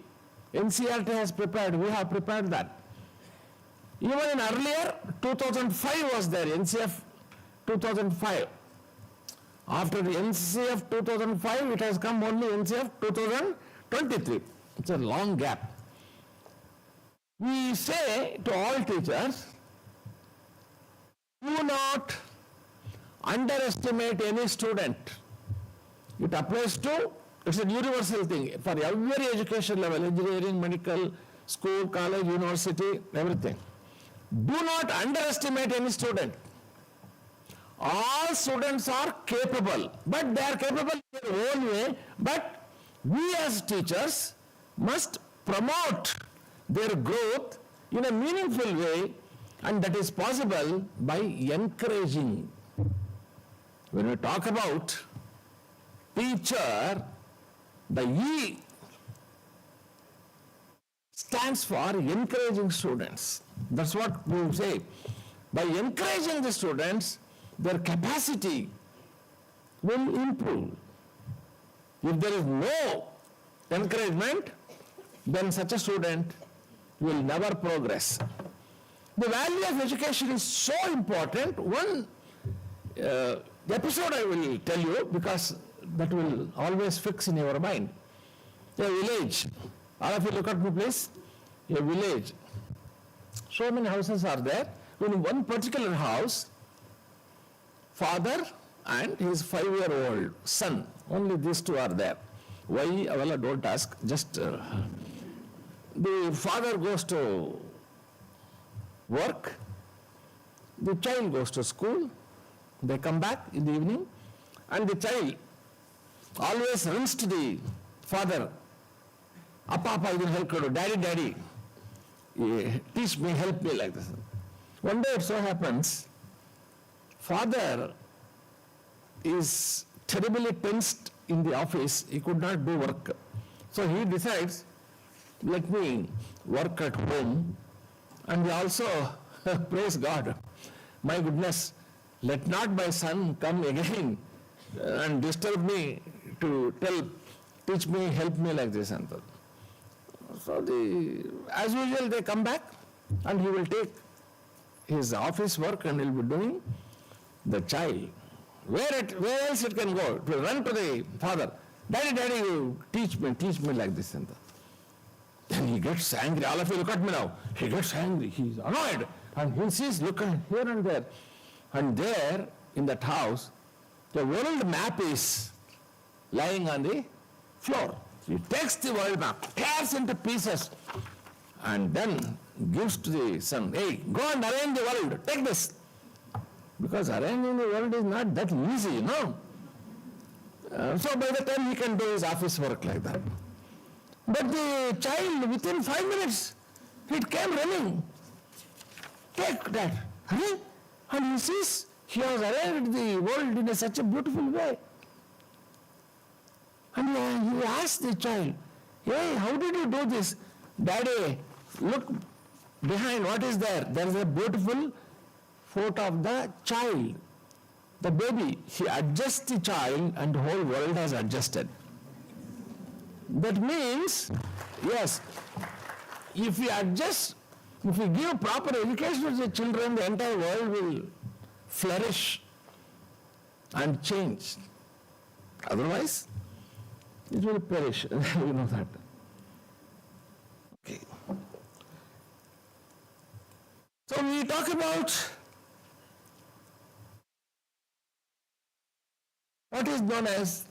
NCRT has prepared, we have prepared that. Even in earlier, 2005 was there, NCF 2005. After the NCF 2005, it has come only NCF 2023. It's a long gap. We say to all teachers, do not underestimate any student. It applies to It's a universal thing for every education level, engineering, medical, school, college, university, everything. Do not underestimate any student. All students are capable, but they are capable in their own way, but we as teachers must promote their growth in a meaningful way, and that is possible by encouraging. When we talk about teacher, the E stands for encouraging students. That's what we say. By encouraging the students, their capacity will improve. If there is no encouragement, then such a student will never progress. The value of education is so important. One episode I will tell you, because that will always fix in your mind. A village. All of you look at me please. A village. So many houses are there. In one particular house, father and his 5-year-old son, only these two are there. Why? Well, don't ask. Just the father goes to work, the child goes to school, they come back in the evening, and the child always runs to the father. Appa, idin help kodu, daddy, teach me, help me, like this. One day it so happens, father is terribly tensed in the office, he could not do work. So he decides, let me work at home, and he also praise God. My goodness, let not my son come again and disturb me to teach me, help me, like this and that. So as usual they come back and he will take his office work and he will be doing. The child, where else it can go? To run to the father. Daddy, you teach me like this and that. Then he gets angry. All of you look at me now. He gets angry. He is annoyed. And he sees, look here and there. And there, in that house, the world map is lying on the floor. He takes the world map, tears into pieces, and then gives to the son, hey, go and arrange the world. Take this. Because arranging the world is not that easy, you know. So by the time he can do his office work like that. But the child, within 5 minutes, it came running. Take that. And he sees he has arranged the world in such a beautiful way. And he asked the child, hey, how did you do this? Daddy, look behind, what is there? There is a beautiful photo of the child, the baby. He adjusts the child and the whole world has adjusted. That means, yes, if we adjust, if we give proper education to the children, the entire world will flourish and change. Otherwise, it will perish. You know that. Okay. So we talk about what is known as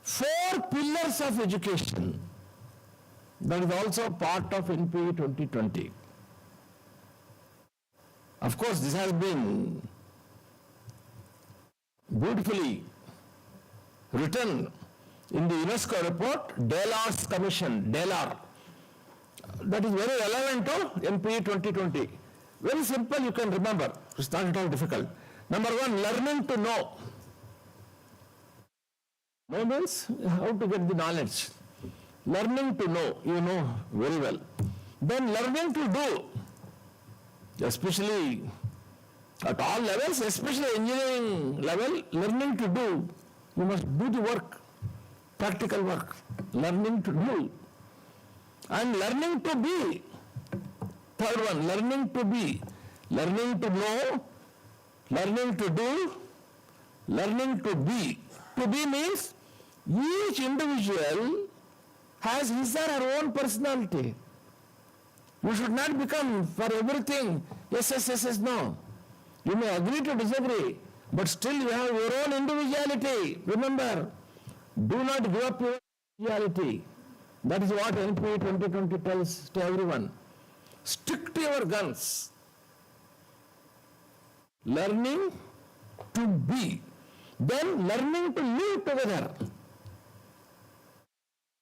4 pillars of education. That is also part of NPE 2020. Of course, this has been beautifully written in the UNESCO report, Delar's Commission, Delar. That is very relevant to NPE 2020. Very simple, you can remember. It's not at all difficult. Number 1, learning to know. Know means how to get the knowledge. Learning to know, you know very well. Then learning to do, especially at all levels, especially engineering level, learning to do. You must do the work, practical work, learning to do. And learning to be. Third one, learning to be. Learning to know, learning to do, learning to be. To be means each individual has his or her own personality. You should not become for everything yes, no. You may agree to disagree, but still you have your own individuality. Remember, Do not give up your reality. That is what NP 2020 tells to everyone. Stick to your guns. Learning to be, then learning to live together.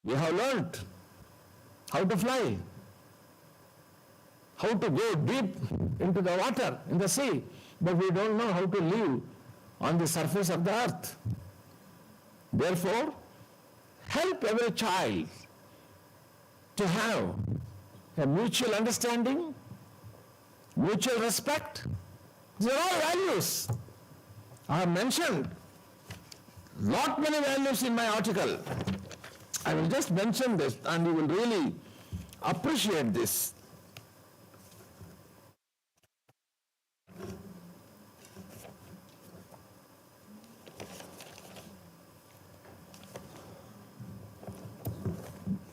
We have learned how to fly, how to go deep into the water, in the sea, but we don't know how to live on the surface of the earth. Therefore, help every child to have a mutual understanding, mutual respect. These are all values. I have mentioned lot many values in my article. I will just mention this and you will really appreciate this.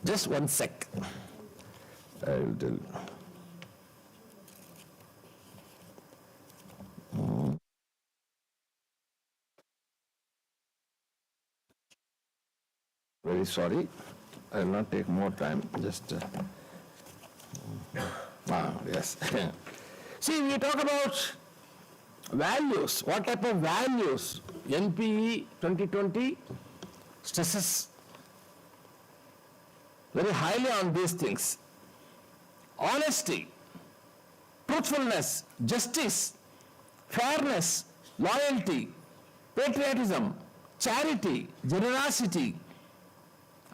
Just one sec. I will tell you. Very sorry, I will not take more time, just, yes. See, we talk about values, what type of values NPE 2020 stresses very highly on these things. Honesty, truthfulness, justice, fairness, loyalty, patriotism, charity, generosity,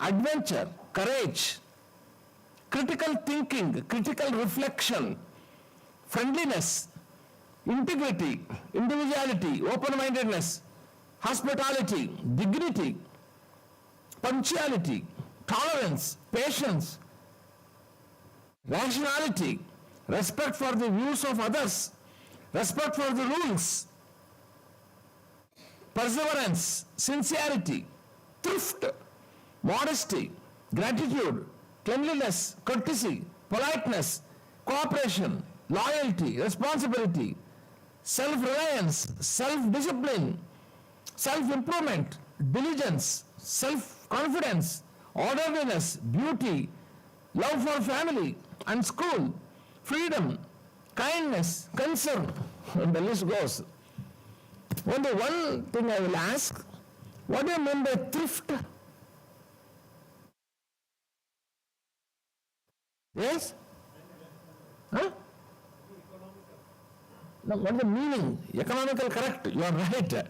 adventure, courage, critical thinking, critical reflection, friendliness, integrity, individuality, open-mindedness, hospitality, dignity, punctuality, tolerance, patience, rationality, respect for the views of others, respect for the rules, perseverance, sincerity, thrift, modesty, gratitude, cleanliness, courtesy, politeness, cooperation, loyalty, responsibility, self-reliance, self-discipline, self-improvement, diligence, self-confidence, orderliness, beauty, love for family and school, freedom, kindness, concern, and the list goes. Only one thing I will ask, what do you mean by thrift? Yes? Huh? No, what is the meaning? Economical, correct, you are right.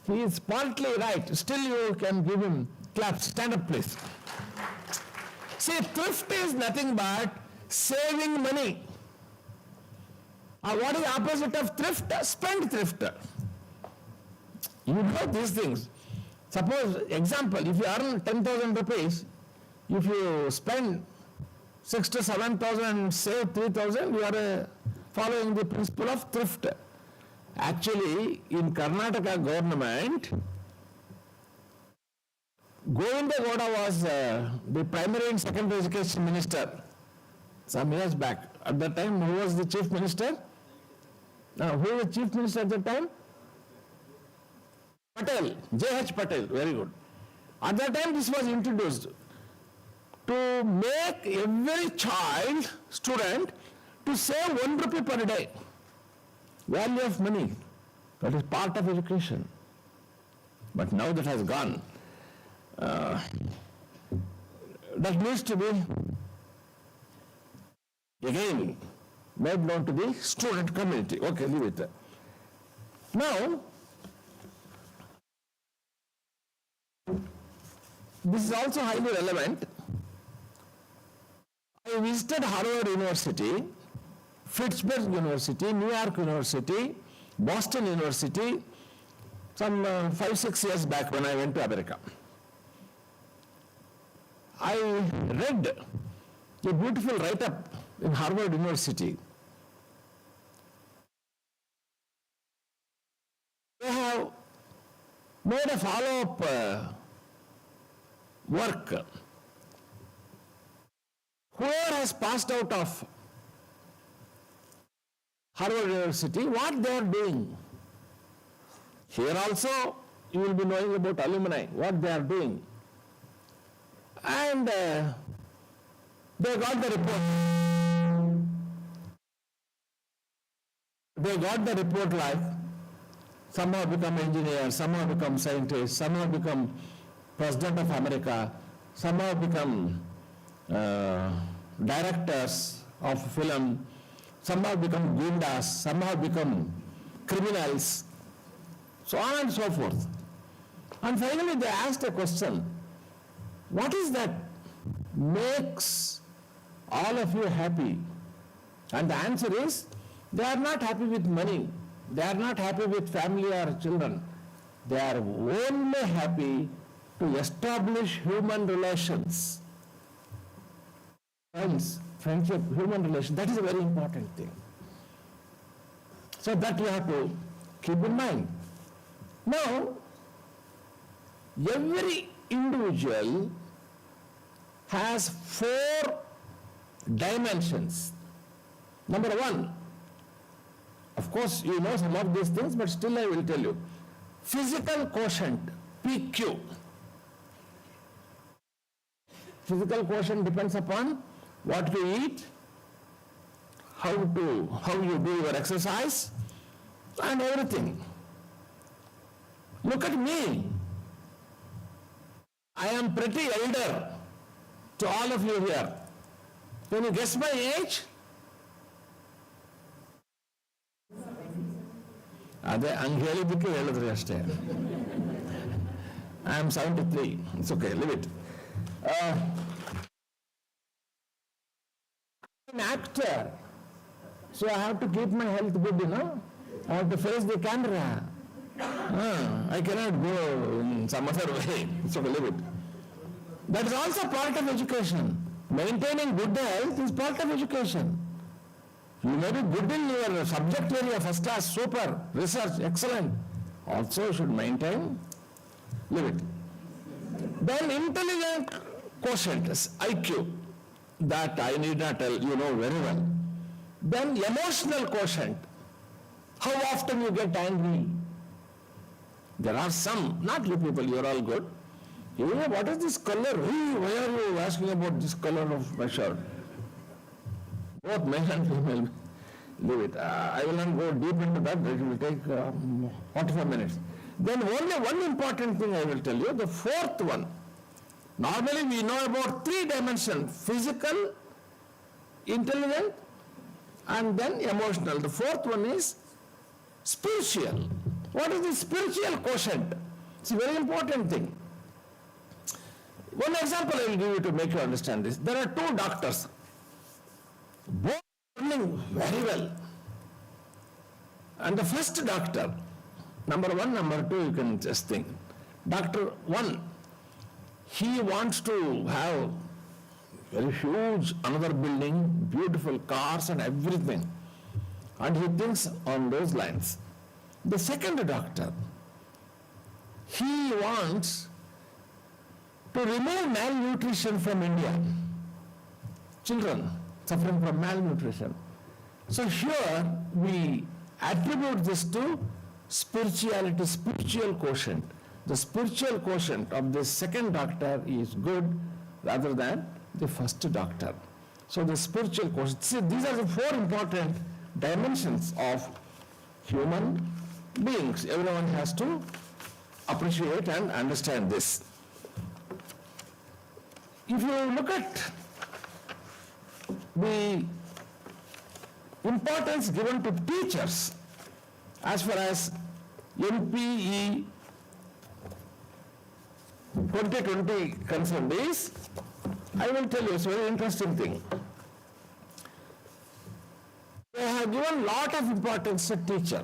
He is partly right. Still you can give him claps. Stand up, please. See, thrift is nothing but saving money. What is the opposite of thrift? Spendthrift. You know these things. Suppose, example, if you earn 10,000 rupees, if you spend 6 to 7,000 and save 3,000, you are following the principle of thrift. Actually, in Karnataka government, Govinda Gowda was the primary and secondary education minister some years back. At that time, who was the chief minister? Who was the chief minister at that time? Patel, J.H. Patel, very good. At that time, this was introduced to make every child, student, to save 1 rupee per day. Value of money. That is part of education. But now that has gone. That needs to be again made known to the student community. Okay, leave it there. Now, this is also highly relevant. I visited Harvard University, Pittsburgh University, New York University, Boston University, some 5-6 years back when I went to America. I read a beautiful write-up in Harvard University. They have made a follow-up work. Whoever has passed out of Harvard University, what they are doing. Here also, you will be knowing about alumni, what they are doing. And they got the report. They got the report like, some have become engineers, some have become scientists, some have become President of America, some have become directors of film, some have become gundas, some have become criminals, so on and so forth. And finally they asked a question, what is that makes all of you happy? And the answer is, they are not happy with money, they are not happy with family or children, they are only happy to establish human relations. Friends, friendship, human relations, that is a very important thing. So that you have to keep in mind. Now, every individual has 4 dimensions. Number 1, of course you know some of these things, but still I will tell you. Physical quotient, PQ. Physical quotient depends upon what you eat, how you do your exercise, and everything. Look at me. I am pretty elder to all of you here. Can you guess my age? ಅದೇ ಹಂಗೆ ಹೇಳಿದ್ದಕ್ಕೆ ಹೇಳಿದ್ರಿ ಅಷ್ಟೇ. I am 73. It's okay, leave it. I'm an actor, so I have to keep my health good, you know. I have to face the camera. I cannot go in some other way. So leave it. That is also part of education. Maintaining good health is part of education. You may be good in your subject area, first class, super, research, excellent. Also you should maintain, leave it. Then intelligent quotient is IQ. That I need not tell, you know very well. Then emotional quotient. How often you get angry? There are some, not you people, you are all good. You know, what is this color? Why are you asking about this color of my shirt? Both male and female. Leave it. I will not go deep into that. It will take 45 minutes. Then only one important thing I will tell you, the 4th one. Normally we know about 3 dimensions, physical, intelligent, and then emotional. The 4th one is spiritual. What is the spiritual quotient? It's a very important thing. One example I will give you to make you understand this. There are 2 doctors, both learning very well. And the first doctor, number 1, number 2, you can just think. Doctor 1, he wants to have very huge another building, beautiful cars and everything. And he thinks on those lines. The second doctor, he wants to remove malnutrition from India. Children suffering from malnutrition. So here we attribute this to spirituality, spiritual quotient. The spiritual quotient of the second doctor is good rather than the first doctor. So the spiritual quotient, see, these are the 4 important dimensions of human beings. Everyone has to appreciate and understand this. If you look at the importance given to teachers as far as NPE 2020 concerned is, I will tell you, it's a very interesting thing. They have given lot of importance to teacher.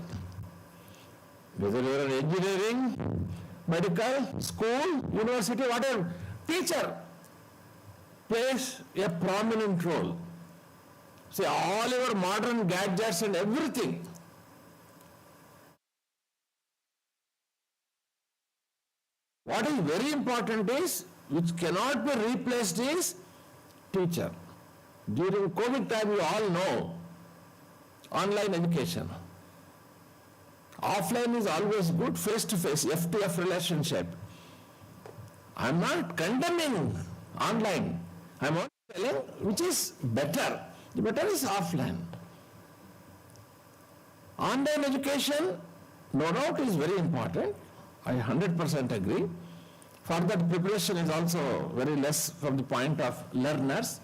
Whether you are in engineering, medical, school, university, whatever, teacher plays a prominent role. See, all your modern gadgets and everything. What is very important is, which cannot be replaced is teacher. During COVID time, you all know, online education. Offline is always good, face-to-face, F2F relationship. I'm not condemning online. I'm only telling which is better. The better is offline. Online education, no doubt, is very important. I 100% agree. Further preparation is also very less from the point of learners.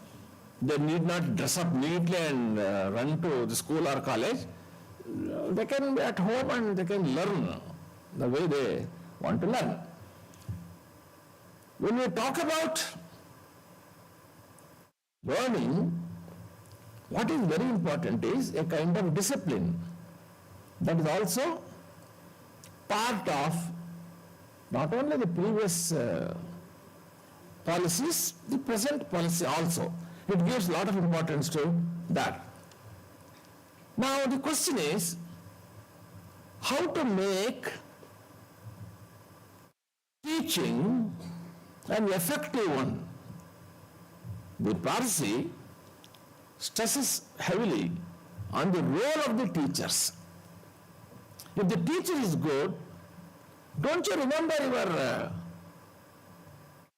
They need not dress up neatly and run to the school or college. They can be at home and they can learn the way they want to learn. When we talk about learning, what is very important is a kind of discipline that is also part of not only the previous policies, the present policy also. It gives a lot of importance to that. Now the question is, how to make teaching an effective one. The policy stresses heavily on the role of the teachers. If the teacher is good, don't you remember your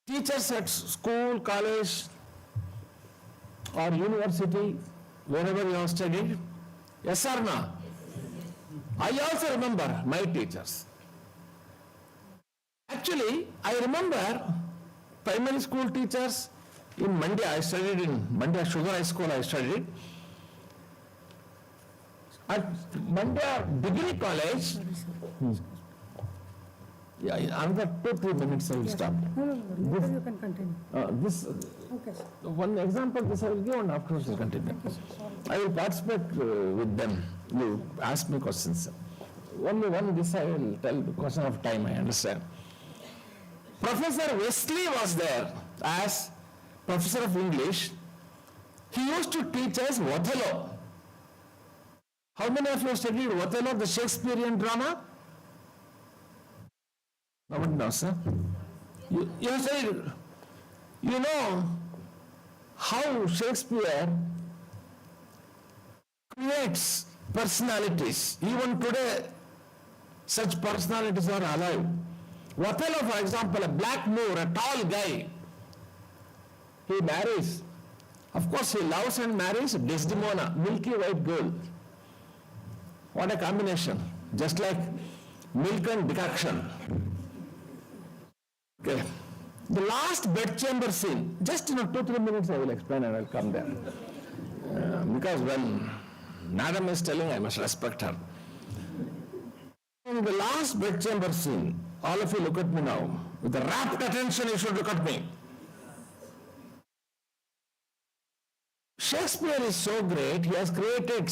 teachers at school, college, or university, wherever you have studied? Yes or no? I also remember my teachers. Actually, I remember primary school teachers in Mandya. I studied in Mandya Sugar High School, I studied. At Mandya Degree College, yeah, another 2-3 minutes I will stop. Later you can continue. This Okay, sir. one example, this I will give and afterwards we'll continue. I will participate with them. You ask me questions. Only one, this I will tell, question of time, I understand. Professor Wesley was there as professor of English. He used to teach us Othello. How many of you studied Othello, the Shakespearean drama? Nobody knows, sir. You studied. You know how Shakespeare creates personalities. Even today, such personalities are alive. Othello, for example, a black Moor, a tall guy, he marries. Of course, he loves and marries Desdemona, milky white girl. What a combination. Just like milk and decoction. Okay. The last bedchamber scene, just 2-3 minutes I will explain and I will come there. Because when Madam is telling, I must respect her. In the last bedchamber scene, all of you look at me now. With the rapt attention, you should look at me. Shakespeare is so great, he has created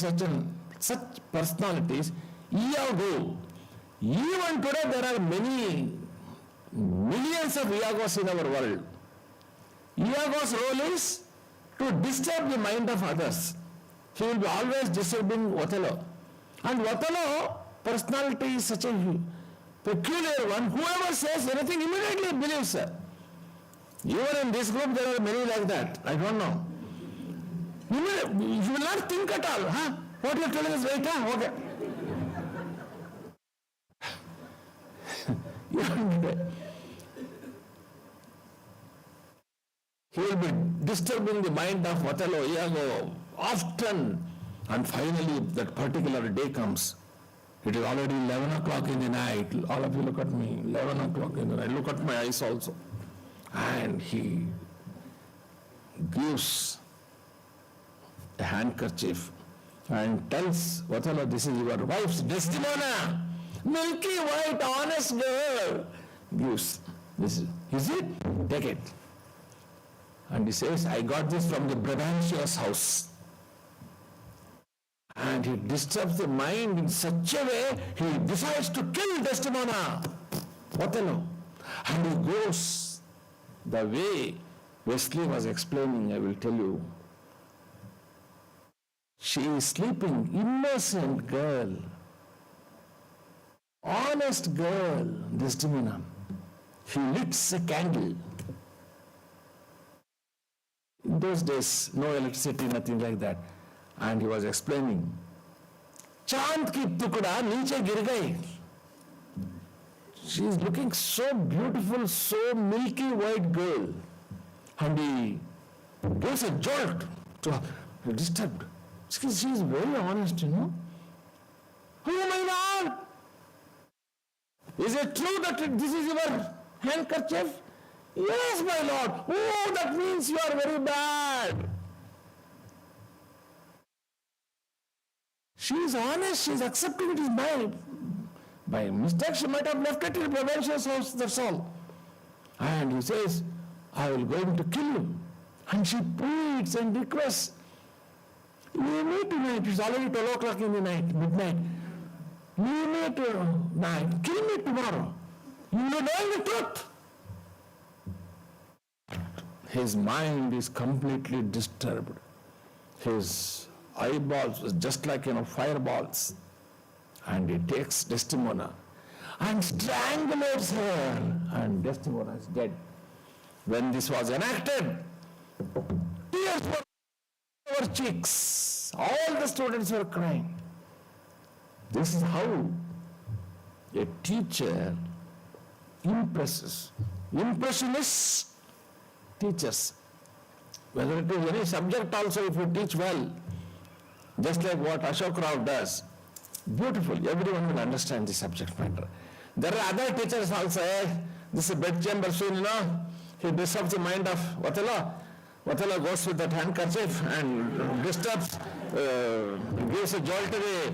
such personalities. Iago. Even today there are millions of Iagos in our world. Iago's role is to disturb the mind of others. He will be always disturbing Othello. And Othello personality is such a peculiar one. Whoever says anything immediately believes. Even in this group there are many like that. I don't know. You will not think at all. Huh? What you are telling is right, huh? Okay. He will be disturbing the mind of Othello, Iago, often, and finally that particular day comes. It is already 11 o'clock in the night. All of you look at me, 11 o'clock in the night. Look at my eyes also. And he gives a handkerchief and tells Othello, this is your wife's Desdemona, milky white, honest girl. Gives this. Is it? Take it. And he says, I got this from the Brabantio's house. And he disturbs the mind in such a way, he decides to kill Desdemona, Othello. And he goes the way Wesley was explaining, I will tell you. She is sleeping, innocent girl, honest girl, Desdemona. He lights a candle. In those days, no electricity, nothing like that. And he was explaining. चांद की टुकड़ा नीचे गिर गए. She is looking so beautiful, so milky white girl. And he gives a jolt to her, disturbed. She is very honest, you know. Oh my Lord! Is it true that this is your handkerchief? Yes, my Lord. Oh, that means you are very bad. She is honest, she is accepting it is by mistake she might have left it in Provencher's house, that's all. And he says, I will go to kill you. And she pleads and requests, leave me tonight, it's already 12 o'clock in the night, midnight. Leave me tonight, kill me tomorrow. You will know the truth. His mind is completely disturbed. His eyeballs was just like, fireballs. And he takes Desdemona and strangulates her, and Desdemona is dead. When this was enacted, tears were over cheeks. All the students were crying. This is how a teacher impresses. Impressionists teachers. Whether it is any subject also, if you teach well, just like what Ashok Rao does, beautiful, everyone will understand the subject matter. There are other teachers also, this is a bedchamber scene, he disturbs the mind of Othello. Othello goes with that handkerchief and disturbs, gives a jolt to the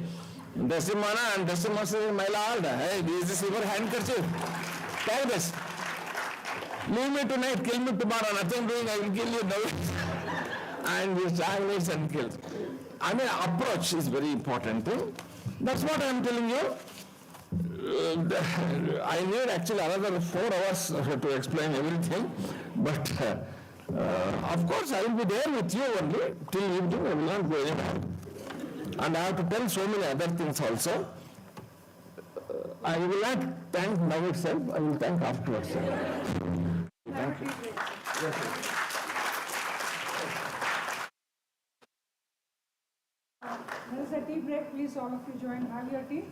Desdemona, and Desdemona says, my lord, hey, is this your handkerchief? Take this. Leave me tonight, kill me tomorrow, nothing doing, I will kill you now. And he strangulates and kills. I mean, approach is very important. That's what I am telling you. I need actually another 4 hours to explain everything, but of course I will be there with you only till evening. I will not go anywhere. And I have to tell so many other things also. I will not thank now itself, I will thank afterwards. Thank you. Yes, sir. There is a tea break, please all of you join, have your tea,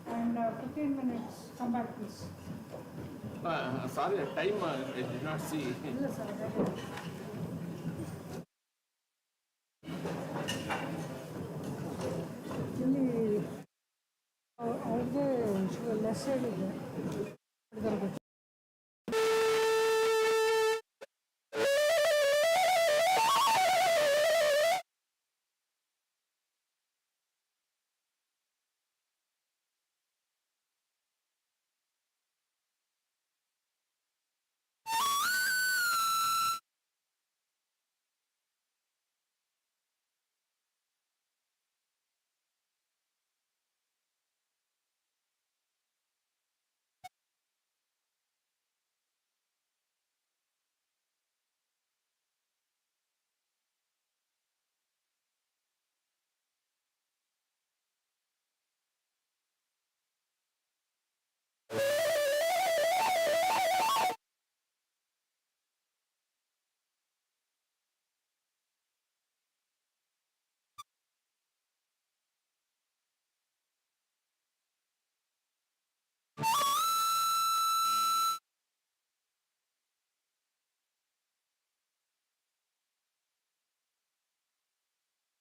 and 15 minutes, come back please. Sorry, time I did not see. Yes, sir. Actually, ಅವ್ರದ್ದೇ less ಹೇಳಿದೆ.